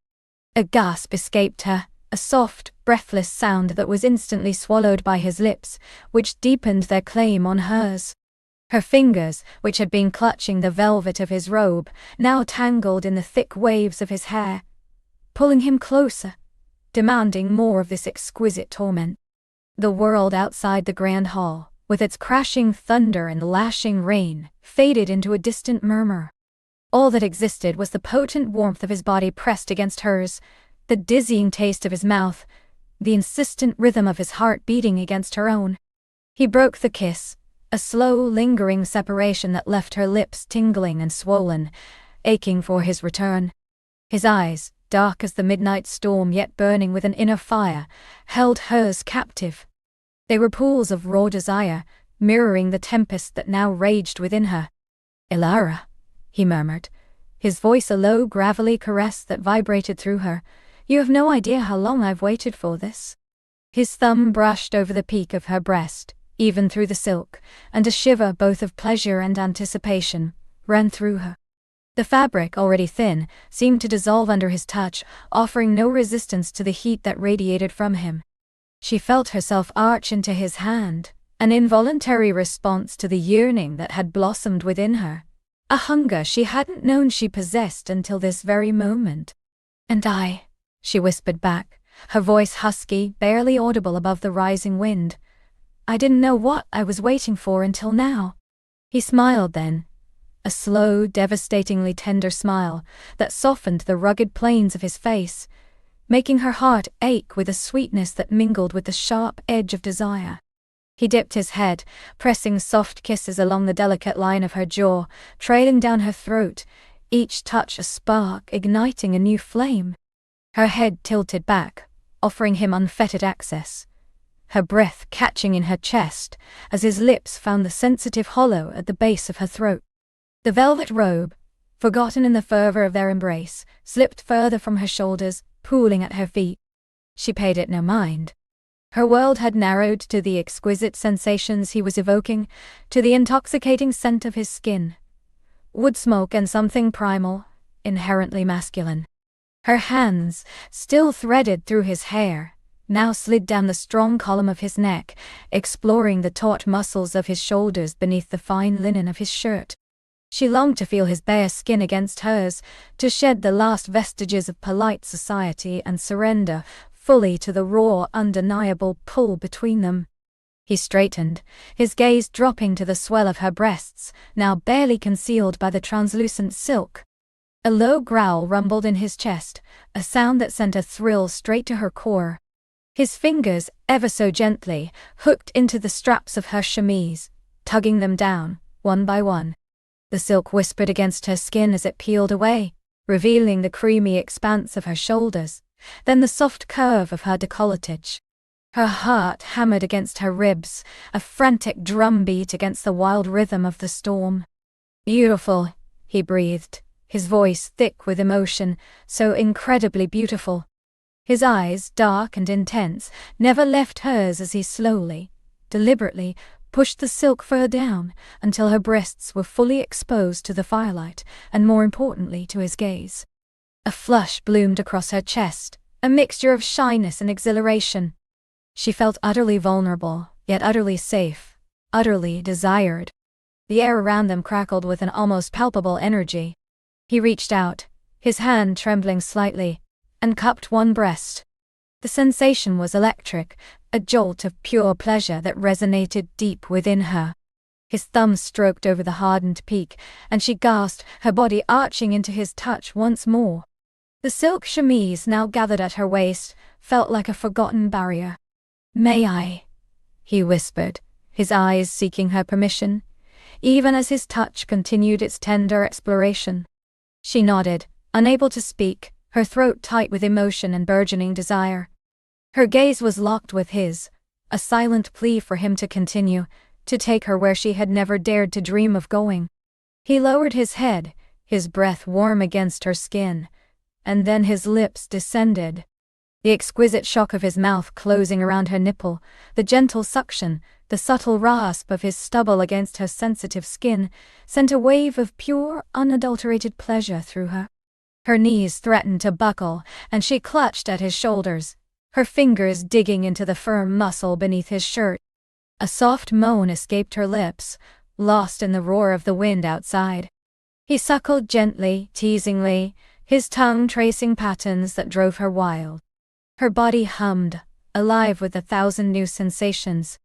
A gasp escaped her, a soft, breathless sound that was instantly swallowed by his lips, which deepened their claim on hers. Her fingers, which had been clutching the velvet of his robe, now tangled in the thick waves of his hair, pulling him closer, demanding more of this exquisite torment. The world outside the grand hall, with its crashing thunder and lashing rain, faded into a distant murmur. All that existed was the potent warmth of his body pressed against hers, the dizzying taste of his mouth, the insistent rhythm of his heart beating against her own. He broke the kiss, a slow, lingering separation that left her lips tingling and swollen, aching for his return. His eyes, dark as the midnight storm yet burning with an inner fire, held hers captive. They were pools of raw desire, mirroring the tempest that now raged within her. "Ilara," he murmured, his voice a low, gravelly caress that vibrated through her. "You have no idea how long I've waited for this." His thumb brushed over the peak of her breast, even through the silk, and a shiver both of pleasure and anticipation ran through her. The fabric, already thin, seemed to dissolve under his touch, offering no resistance to the heat that radiated from him. She felt herself arch into his hand, an involuntary response to the yearning that had blossomed within her, a hunger she hadn't known she possessed until this very moment. "And I," she whispered back, her voice husky, barely audible above the rising wind. "I didn't know what I was waiting for until now." He smiled then, a slow, devastatingly tender smile that softened the rugged planes of his face, making her heart ache with a sweetness that mingled with the sharp edge of desire. He dipped his head, pressing soft kisses along the delicate line of her jaw, trailing down her throat, each touch a spark igniting a new flame. Her head tilted back, offering him unfettered access, her breath catching in her chest as his lips found the sensitive hollow at the base of her throat. The velvet robe, forgotten in the fervor of their embrace, slipped further from her shoulders, pooling at her feet. She paid it no mind. Her world had narrowed to the exquisite sensations he was evoking, to the intoxicating scent of his skin, wood smoke and something primal, inherently masculine. Her hands, still threaded through his hair, now slid down the strong column of his neck, exploring the taut muscles of his shoulders beneath the fine linen of his shirt. She longed to feel his bare skin against hers, to shed the last vestiges of polite society and surrender fully to the raw, undeniable pull between them. He straightened, his gaze dropping to the swell of her breasts, now barely concealed by the translucent silk. A low growl rumbled in his chest, a sound that sent a thrill straight to her core. His fingers, ever so gently, hooked into the straps of her chemise, tugging them down, one by one. The silk whispered against her skin as it peeled away, revealing the creamy expanse of her shoulders, then the soft curve of her décolletage. Her heart hammered against her ribs, a frantic drumbeat against the wild rhythm of the storm. "Beautiful," he breathed, his voice thick with emotion, so incredibly beautiful. His eyes, dark and intense, never left hers as he slowly, deliberately, pushed the silk fur down until her breasts were fully exposed to the firelight, and more importantly to his gaze. A flush bloomed across her chest, a mixture of shyness and exhilaration. She felt utterly vulnerable, yet utterly safe, utterly desired. The air around them crackled with an almost palpable energy. He reached out, his hand trembling slightly, and cupped one breast. The sensation was electric, a jolt of pure pleasure that resonated deep within her. His thumb stroked over the hardened peak, and she gasped, her body arching into his touch once more. The silk chemise, now gathered at her waist, felt like a forgotten barrier. "May I?" he whispered, his eyes seeking her permission, even as his touch continued its tender exploration. She nodded, unable to speak, her throat tight with emotion and burgeoning desire. Her gaze was locked with his, a silent plea for him to continue, to take her where she had never dared to dream of going. He lowered his head, his breath warm against her skin, and then his lips descended. The exquisite shock of his mouth closing around her nipple, the gentle suction, the subtle rasp of his stubble against her sensitive skin, sent a wave of pure, unadulterated pleasure through her. Her knees threatened to buckle, and she clutched at his shoulders, her fingers digging into the firm muscle beneath his shirt. A soft moan escaped her lips, lost in the roar of the wind outside. He suckled gently, teasingly, his tongue tracing patterns that drove her wild. Her body hummed, alive with 1,000 new sensations.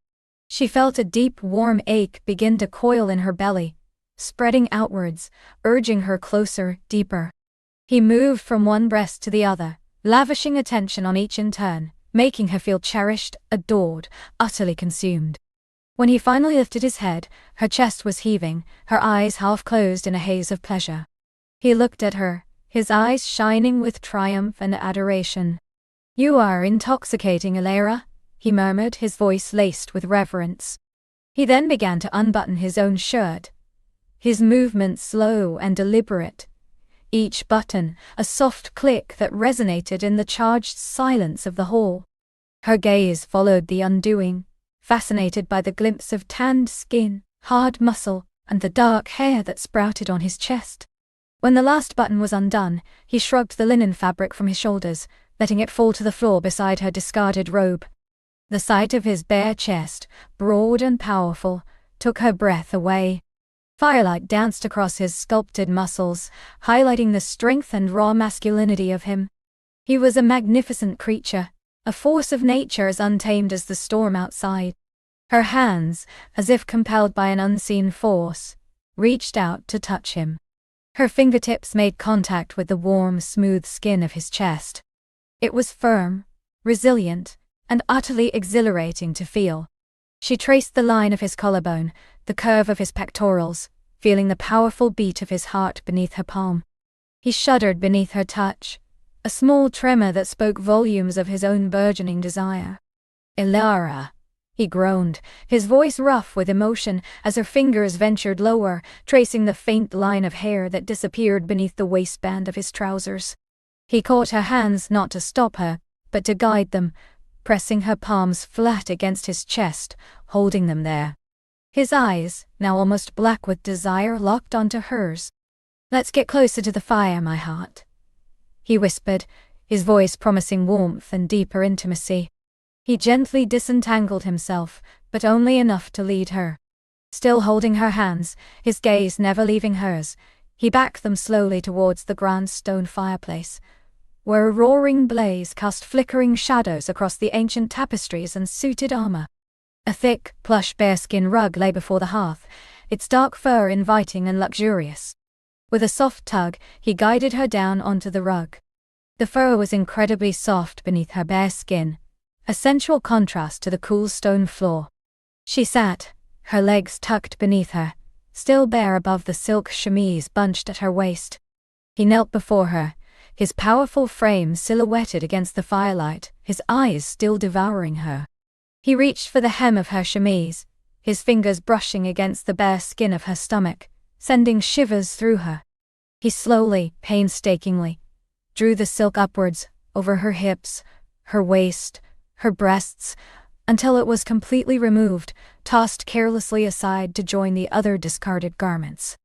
She felt a deep, warm ache begin to coil in her belly, spreading outwards, urging her closer, deeper. He moved from one breast to the other, lavishing attention on each in turn, making her feel cherished, adored, utterly consumed. When he finally lifted his head, her chest was heaving, her eyes half closed in a haze of pleasure. He looked at her, his eyes shining with triumph and adoration. "You are intoxicating, Elara," he murmured, his voice laced with reverence. He then began to unbutton his own shirt, his movements slow and deliberate. Each button, a soft click that resonated in the charged silence of the hall. Her gaze followed the undoing, fascinated by the glimpse of tanned skin, hard muscle, and the dark hair that sprouted on his chest. When the last button was undone, he shrugged the linen fabric from his shoulders, letting it fall to the floor beside her discarded robe. The sight of his bare chest, broad and powerful, took her breath away. Firelight danced across his sculpted muscles, highlighting the strength and raw masculinity of him. He was a magnificent creature, a force of nature as untamed as the storm outside. Her hands, as if compelled by an unseen force, reached out to touch him. Her fingertips made contact with the warm, smooth skin of his chest. It was firm, resilient, and utterly exhilarating to feel. She traced the line of his collarbone, the curve of his pectorals, feeling the powerful beat of his heart beneath her palm. He shuddered beneath her touch, a small tremor that spoke volumes of his own burgeoning desire. "Elara," he groaned, his voice rough with emotion as her fingers ventured lower, tracing the faint line of hair that disappeared beneath the waistband of his trousers. He caught her hands not to stop her, but to guide them, pressing her palms flat against his chest, holding them there. His eyes, now almost black with desire, locked onto hers. "Let's get closer to the fire, my heart," he whispered, his voice promising warmth and deeper intimacy. He gently disentangled himself, but only enough to lead her. Still holding her hands, his gaze never leaving hers, he backed them slowly towards the grand stone fireplace, where a roaring blaze cast flickering shadows across the ancient tapestries and suited armor. A thick, plush bearskin rug lay before the hearth, its dark fur inviting and luxurious. With a soft tug, he guided her down onto the rug. The fur was incredibly soft beneath her bare skin, a sensual contrast to the cool stone floor. She sat, her legs tucked beneath her, still bare above the silk chemise bunched at her waist. He knelt before her, his powerful frame silhouetted against the firelight, his eyes still devouring her. He reached for the hem of her chemise, his fingers brushing against the bare skin of her stomach, sending shivers through her. He slowly, painstakingly, drew the silk upwards, over her hips, her waist, her breasts, until it was completely removed, tossed carelessly aside to join the other discarded garments.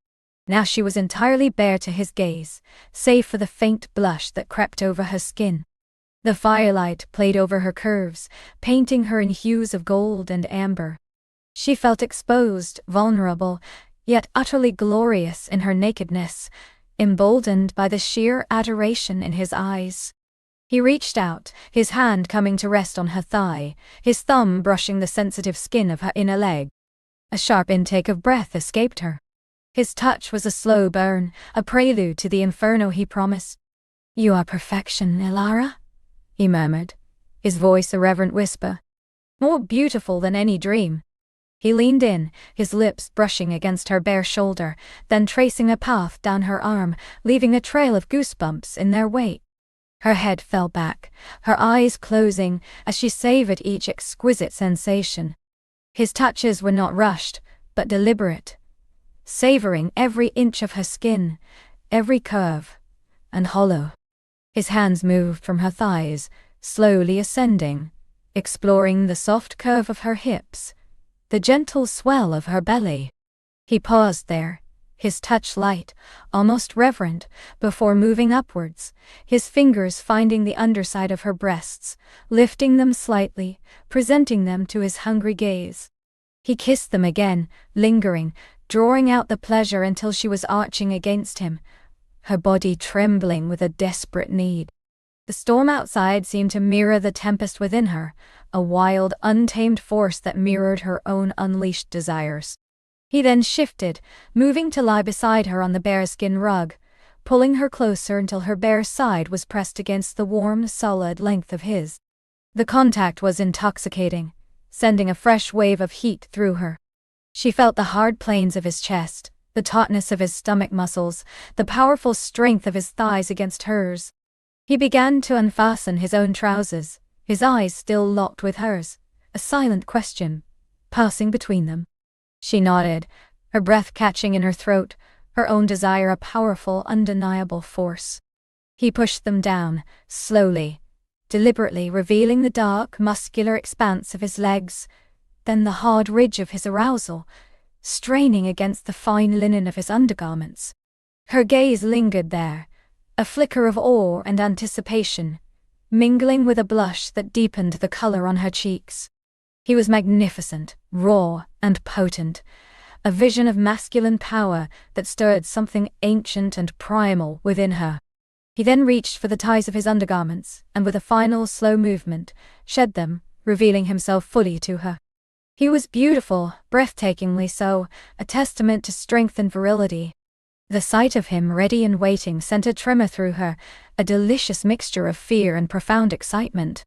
Now she was entirely bare to his gaze, save for the faint blush that crept over her skin. The firelight played over her curves, painting her in hues of gold and amber. She felt exposed, vulnerable, yet utterly glorious in her nakedness, emboldened by the sheer adoration in his eyes. He reached out, his hand coming to rest on her thigh, his thumb brushing the sensitive skin of her inner leg. A sharp intake of breath escaped her. His touch was a slow burn, a prelude to the inferno he promised. "You are perfection, Elara," he murmured, his voice a reverent whisper. "More beautiful than any dream." He leaned in, his lips brushing against her bare shoulder, then tracing a path down her arm, leaving a trail of goosebumps in their wake. Her head fell back, her eyes closing, as she savored each exquisite sensation. His touches were not rushed, but deliberate, savoring every inch of her skin, every curve and hollow. His hands moved from her thighs, slowly ascending, exploring the soft curve of her hips, the gentle swell of her belly. He paused there, his touch light, almost reverent, before moving upwards, his fingers finding the underside of her breasts, lifting them slightly, presenting them to his hungry gaze. He kissed them again, lingering, drawing out the pleasure until she was arching against him, her body trembling with a desperate need. The storm outside seemed to mirror the tempest within her, a wild, untamed force that mirrored her own unleashed desires. He then shifted, moving to lie beside her on the bearskin rug, pulling her closer until her bare side was pressed against the warm, solid length of his. The contact was intoxicating, sending a fresh wave of heat through her. She felt the hard planes of his chest, the tautness of his stomach muscles, the powerful strength of his thighs against hers. He began to unfasten his own trousers, his eyes still locked with hers, a silent question passing between them. She nodded, her breath catching in her throat, her own desire a powerful, undeniable force. He pushed them down, slowly, deliberately revealing the dark, muscular expanse of his legs, then the hard ridge of his arousal, straining against the fine linen of his undergarments. Her gaze lingered there, a flicker of awe and anticipation, mingling with a blush that deepened the color on her cheeks. He was magnificent, raw, and potent, a vision of masculine power that stirred something ancient and primal within her. He then reached for the ties of his undergarments, and with a final slow movement, shed them, revealing himself fully to her. He was beautiful, breathtakingly so, a testament to strength and virility. The sight of him ready and waiting sent a tremor through her, a delicious mixture of fear and profound excitement.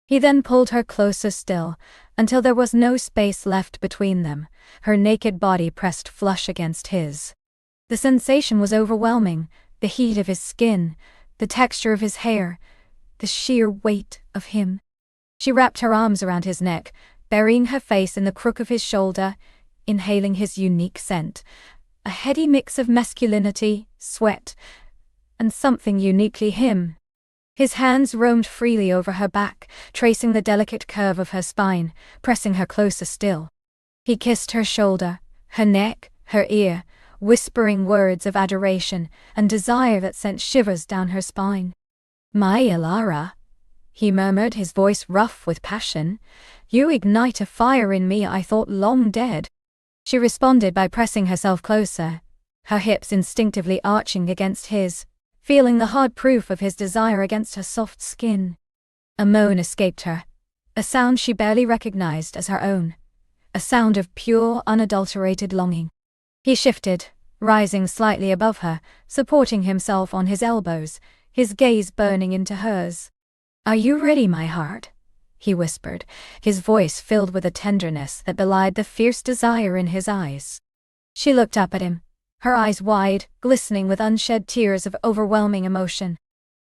He then pulled her closer still, until there was no space left between them, her naked body pressed flush against his. The sensation was overwhelming, the heat of his skin, the texture of his hair, the sheer weight of him. She wrapped her arms around his neck, burying her face in the crook of his shoulder, inhaling his unique scent, a heady mix of masculinity, sweat, and something uniquely him. His hands roamed freely over her back, tracing the delicate curve of her spine, pressing her closer still. He kissed her shoulder, her neck, her ear, whispering words of adoration and desire that sent shivers down her spine. "My Ilara," he murmured, his voice rough with passion, "you ignite a fire in me I thought long dead." She responded by pressing herself closer, her hips instinctively arching against his, feeling the hard proof of his desire against her soft skin. A moan escaped her, a sound she barely recognized as her own, a sound of pure, unadulterated longing. He shifted, rising slightly above her, supporting himself on his elbows, his gaze burning into hers. "Are you ready, my heart?" he whispered, his voice filled with a tenderness that belied the fierce desire in his eyes. She looked up at him, her eyes wide, glistening with unshed tears of overwhelming emotion.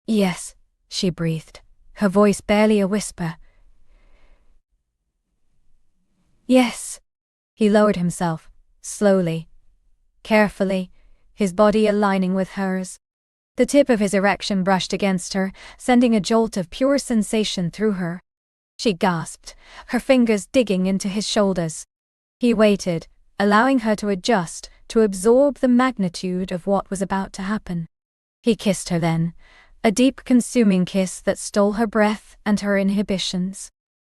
"Yes," she breathed, her voice barely a whisper. "Yes." He lowered himself, slowly, carefully, his body aligning with hers. The tip of his erection brushed against her, sending a jolt of pure sensation through her. She gasped, her fingers digging into his shoulders. He waited, allowing her to adjust, to absorb the magnitude of what was about to happen. He kissed her then, a deep, consuming kiss that stole her breath and her inhibitions.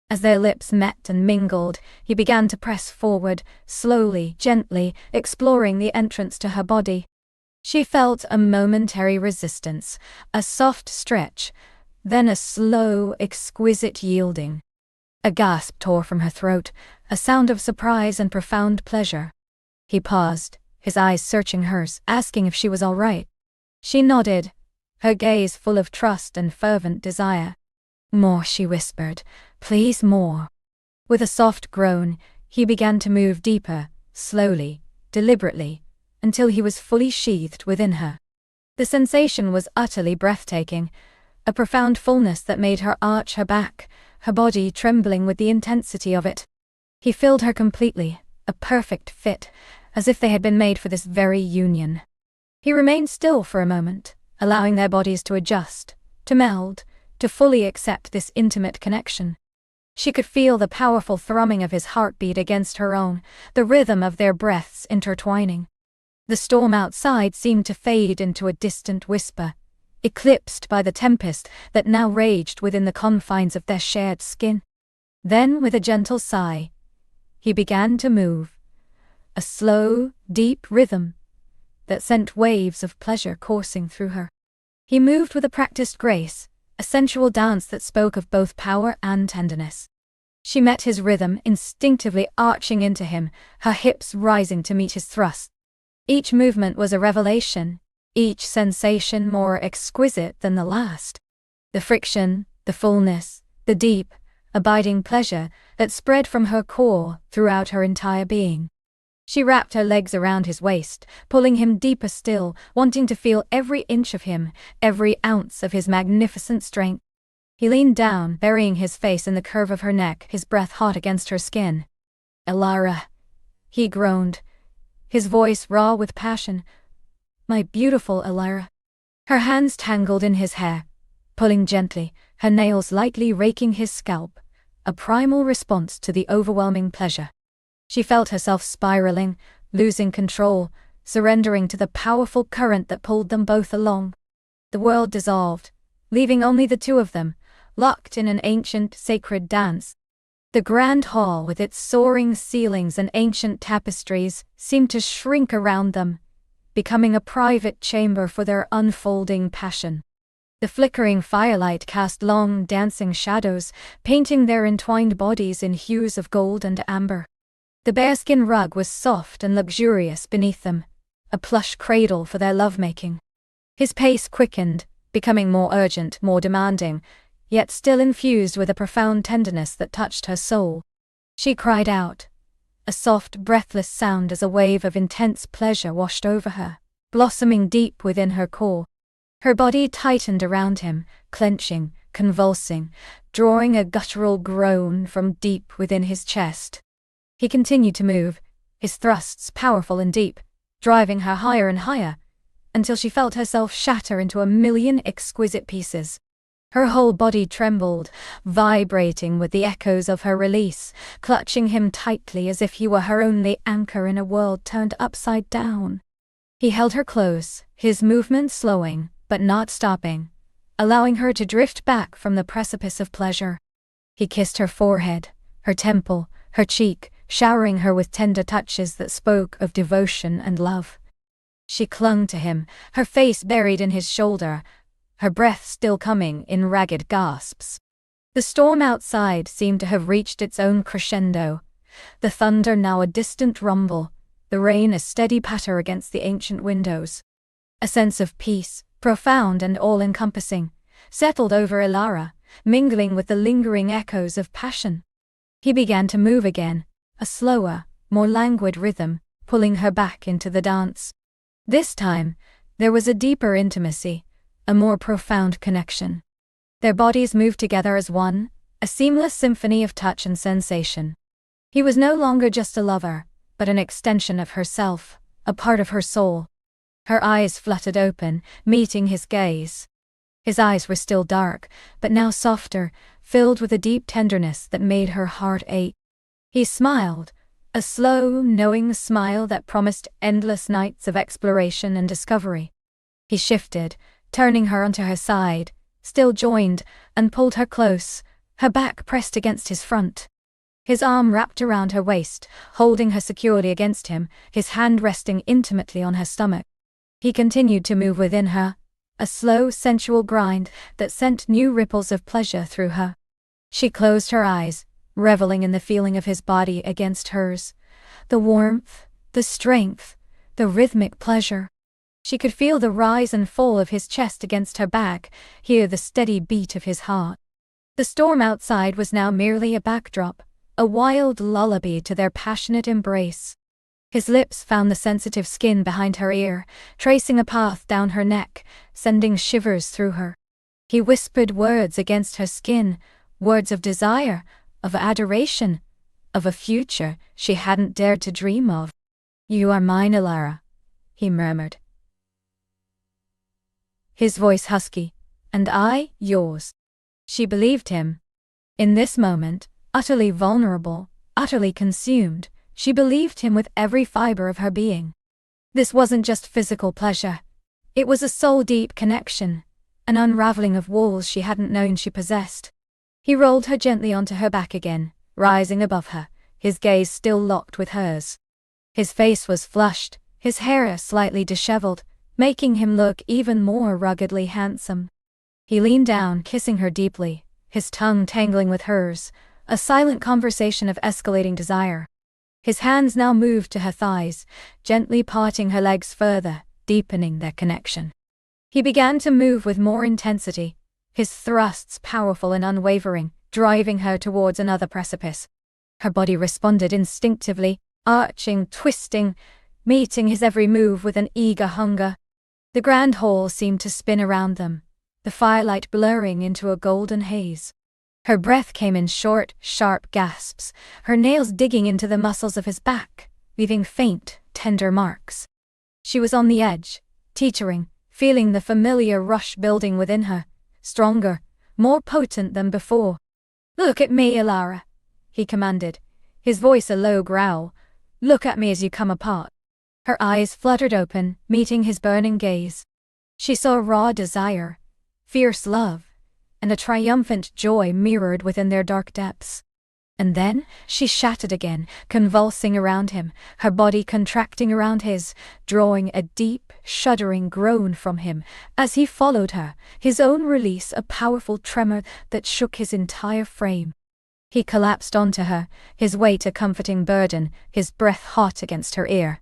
As their lips met and mingled, he began to press forward, slowly, gently, exploring the entrance to her body. She felt a momentary resistance, a soft stretch, then a slow, exquisite yielding. A gasp tore from her throat, a sound of surprise and profound pleasure. He paused, his eyes searching hers, asking if she was all right. She nodded, her gaze full of trust and fervent desire. "More," she whispered, "please more." With a soft groan, he began to move deeper, slowly, deliberately, until he was fully sheathed within her. The sensation was utterly breathtaking, a profound fullness that made her arch her back, her body trembling with the intensity of it. He filled her completely, a perfect fit, as if they had been made for this very union. He remained still for a moment, allowing their bodies to adjust, to meld, to fully accept this intimate connection. She could feel the powerful thrumming of his heartbeat against her own, the rhythm of their breaths intertwining. The storm outside seemed to fade into a distant whisper, eclipsed by the tempest that now raged within the confines of their shared skin. Then, with a gentle sigh, he began to move, a slow, deep rhythm that sent waves of pleasure coursing through her. He moved with a practiced grace, a sensual dance that spoke of both power and tenderness. She met his rhythm, instinctively arching into him, her hips rising to meet his thrust. Each movement was a revelation, each sensation more exquisite than the last. The friction, the fullness, the deep, abiding pleasure that spread from her core throughout her entire being. She wrapped her legs around his waist, pulling him deeper still, wanting to feel every inch of him, every ounce of his magnificent strength. He leaned down, burying his face in the curve of her neck, his breath hot against her skin. "Elara," he groaned, his voice raw with passion. "My beautiful Elara." Her hands tangled in his hair, pulling gently, her nails lightly raking his scalp, a primal response to the overwhelming pleasure. She felt herself spiraling, losing control, surrendering to the powerful current that pulled them both along. The world dissolved, leaving only the two of them, locked in an ancient, sacred dance. The grand hall, with its soaring ceilings and ancient tapestries, seemed to shrink around them, becoming a private chamber for their unfolding passion. The flickering firelight cast long, dancing shadows, painting their entwined bodies in hues of gold and amber. The bearskin rug was soft and luxurious beneath them, a plush cradle for their lovemaking. His pace quickened, becoming more urgent, more demanding, yet still infused with a profound tenderness that touched her soul. She cried out, a soft, breathless sound as a wave of intense pleasure washed over her, blossoming deep within her core. Her body tightened around him, clenching, convulsing, drawing a guttural groan from deep within his chest. He continued to move, his thrusts powerful and deep, driving her higher and higher, until she felt herself shatter into a million exquisite pieces. Her whole body trembled, vibrating with the echoes of her release, clutching him tightly as if he were her only anchor in a world turned upside down. He held her close, his movements slowing, but not stopping, allowing her to drift back from the precipice of pleasure. He kissed her forehead, her temple, her cheek, showering her with tender touches that spoke of devotion and love. She clung to him, her face buried in his shoulder, her breath still coming in ragged gasps. The storm outside seemed to have reached its own crescendo, the thunder now a distant rumble, the rain a steady patter against the ancient windows. A sense of peace, profound and all-encompassing, settled over Elara, mingling with the lingering echoes of passion. He began to move again, a slower, more languid rhythm, pulling her back into the dance. This time, there was a deeper intimacy, a more profound connection. Their bodies moved together as one, a seamless symphony of touch and sensation. He was no longer just a lover, but an extension of herself, a part of her soul. Her eyes fluttered open, meeting his gaze. His eyes were still dark, but now softer, filled with a deep tenderness that made her heart ache. He smiled, a slow, knowing smile that promised endless nights of exploration and discovery. He shifted, turning her onto her side, still joined, and pulled her close, her back pressed against his front. His arm wrapped around her waist, holding her securely against him, his hand resting intimately on her stomach. He continued to move within her, a slow, sensual grind that sent new ripples of pleasure through her. She closed her eyes, reveling in the feeling of his body against hers, the warmth, the strength, the rhythmic pleasure. She could feel the rise and fall of his chest against her back, hear the steady beat of his heart. The storm outside was now merely a backdrop, a wild lullaby to their passionate embrace. His lips found the sensitive skin behind her ear, tracing a path down her neck, sending shivers through her. He whispered words against her skin, words of desire, of adoration, of a future she hadn't dared to dream of. "You are mine, Alara," he murmured, his voice husky, "and I, yours." She believed him. In this moment, utterly vulnerable, utterly consumed, she believed him with every fiber of her being. This wasn't just physical pleasure. It was a soul-deep connection, an unraveling of walls she hadn't known she possessed. He rolled her gently onto her back again, rising above her, his gaze still locked with hers. His face was flushed, his hair slightly disheveled, making him look even more ruggedly handsome. He leaned down, kissing her deeply, his tongue tangling with hers, a silent conversation of escalating desire. His hands now moved to her thighs, gently parting her legs further, deepening their connection. He began to move with more intensity, his thrusts powerful and unwavering, driving her towards another precipice. Her body responded instinctively, arching, twisting, meeting his every move with an eager hunger. The grand hall seemed to spin around them, the firelight blurring into a golden haze. Her breath came in short, sharp gasps, her nails digging into the muscles of his back, leaving faint, tender marks. She was on the edge, teetering, feeling the familiar rush building within her, stronger, more potent than before. "Look at me, Alara," he commanded, his voice a low growl. "Look at me as you come apart." Her eyes fluttered open, meeting his burning gaze. She saw raw desire, fierce love, and a triumphant joy mirrored within their dark depths. And then she shattered again, convulsing around him, her body contracting around his, drawing a deep, shuddering groan from him as he followed her, his own release a powerful tremor that shook his entire frame. He collapsed onto her, his weight a comforting burden, his breath hot against her ear.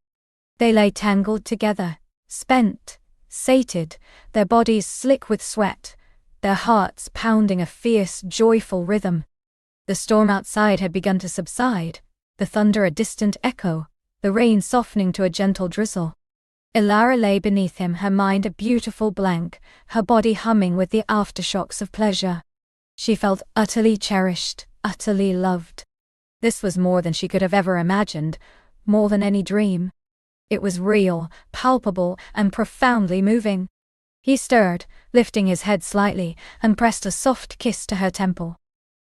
They lay tangled together, spent, sated, their bodies slick with sweat, their hearts pounding a fierce, joyful rhythm. The storm outside had begun to subside, the thunder a distant echo, the rain softening to a gentle drizzle. Alara lay beneath him, her mind a beautiful blank, her body humming with the aftershocks of pleasure. She felt utterly cherished, utterly loved. This was more than she could have ever imagined, more than any dream. It was real, palpable, and profoundly moving. He stirred, lifting his head slightly, and pressed a soft kiss to her temple.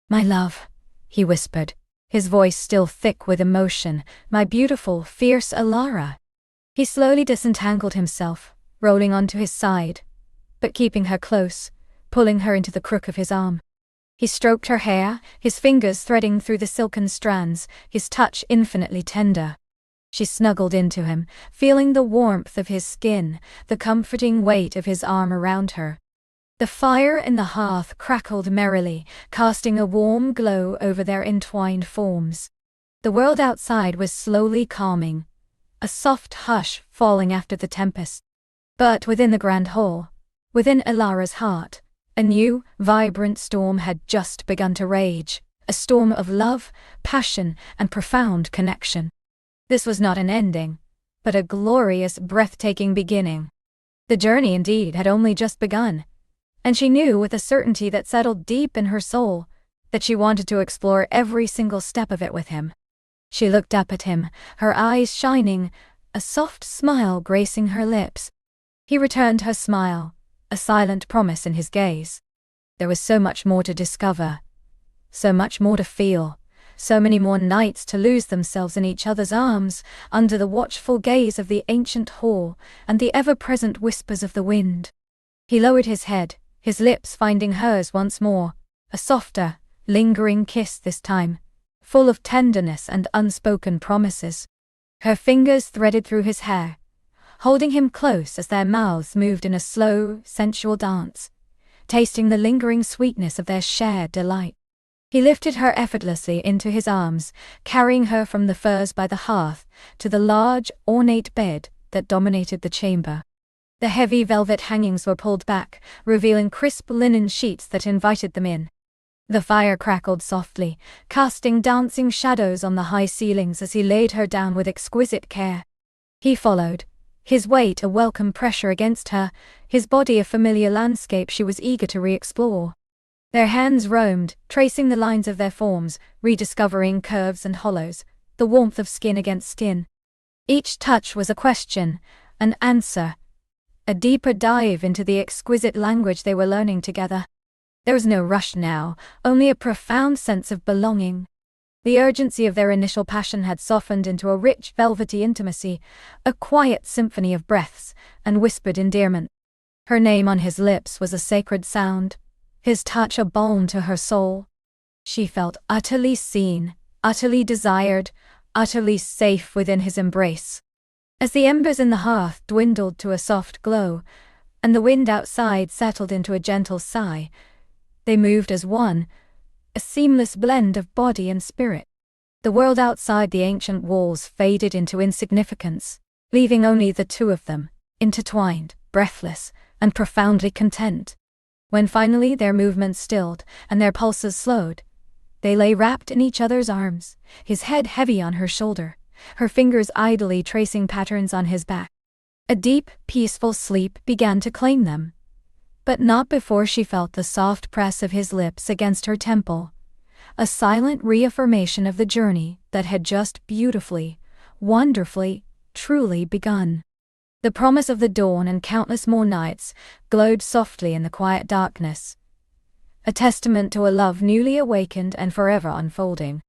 "My love," he whispered, his voice still thick with emotion, "my beautiful, fierce Alara." He slowly disentangled himself, rolling onto his side, but keeping her close, pulling her into the crook of his arm. He stroked her hair, his fingers threading through the silken strands, his touch infinitely tender. She snuggled into him, feeling the warmth of his skin, the comforting weight of his arm around her. The fire in the hearth crackled merrily, casting a warm glow over their entwined forms. The world outside was slowly calming, a soft hush falling after the tempest. But within the grand hall, within Alara's heart, a new, vibrant storm had just begun to rage, a storm of love, passion, and profound connection. This was not an ending, but a glorious, breathtaking beginning. The journey indeed had only just begun, and she knew with a certainty that settled deep in her soul that she wanted to explore every single step of it with him. She looked up at him, her eyes shining, a soft smile gracing her lips. He returned her smile, a silent promise in his gaze. There was so much more to discover, so much more to feel, so many more nights to lose themselves in each other's arms, under the watchful gaze of the ancient hall and the ever-present whispers of the wind. He lowered his head, his lips finding hers once more, a softer, lingering kiss this time, full of tenderness and unspoken promises. Her fingers threaded through his hair, holding him close as their mouths moved in a slow, sensual dance, tasting the lingering sweetness of their shared delight. He lifted her effortlessly into his arms, carrying her from the furs by the hearth to the large, ornate bed that dominated the chamber. The heavy velvet hangings were pulled back, revealing crisp linen sheets that invited them in. The fire crackled softly, casting dancing shadows on the high ceilings as he laid her down with exquisite care. He followed, his weight a welcome pressure against her, his body a familiar landscape she was eager to re-explore. Their hands roamed, tracing the lines of their forms, rediscovering curves and hollows, the warmth of skin against skin. Each touch was a question, an answer, a deeper dive into the exquisite language they were learning together. There was no rush now, only a profound sense of belonging. The urgency of their initial passion had softened into a rich, velvety intimacy, a quiet symphony of breaths and whispered endearment. Her name on his lips was a sacred sound, his touch a balm to her soul. She felt utterly seen, utterly desired, utterly safe within his embrace. As the embers in the hearth dwindled to a soft glow, and the wind outside settled into a gentle sigh, they moved as one, a seamless blend of body and spirit. The world outside the ancient walls faded into insignificance, leaving only the two of them, intertwined, breathless, and profoundly content. When finally their movements stilled and their pulses slowed, they lay wrapped in each other's arms, his head heavy on her shoulder, her fingers idly tracing patterns on his back. A deep, peaceful sleep began to claim them, but not before she felt the soft press of his lips against her temple, a silent reaffirmation of the journey that had just beautifully, wonderfully, truly begun. The promise of the dawn and countless more nights glowed softly in the quiet darkness, a testament to a love newly awakened and forever unfolding.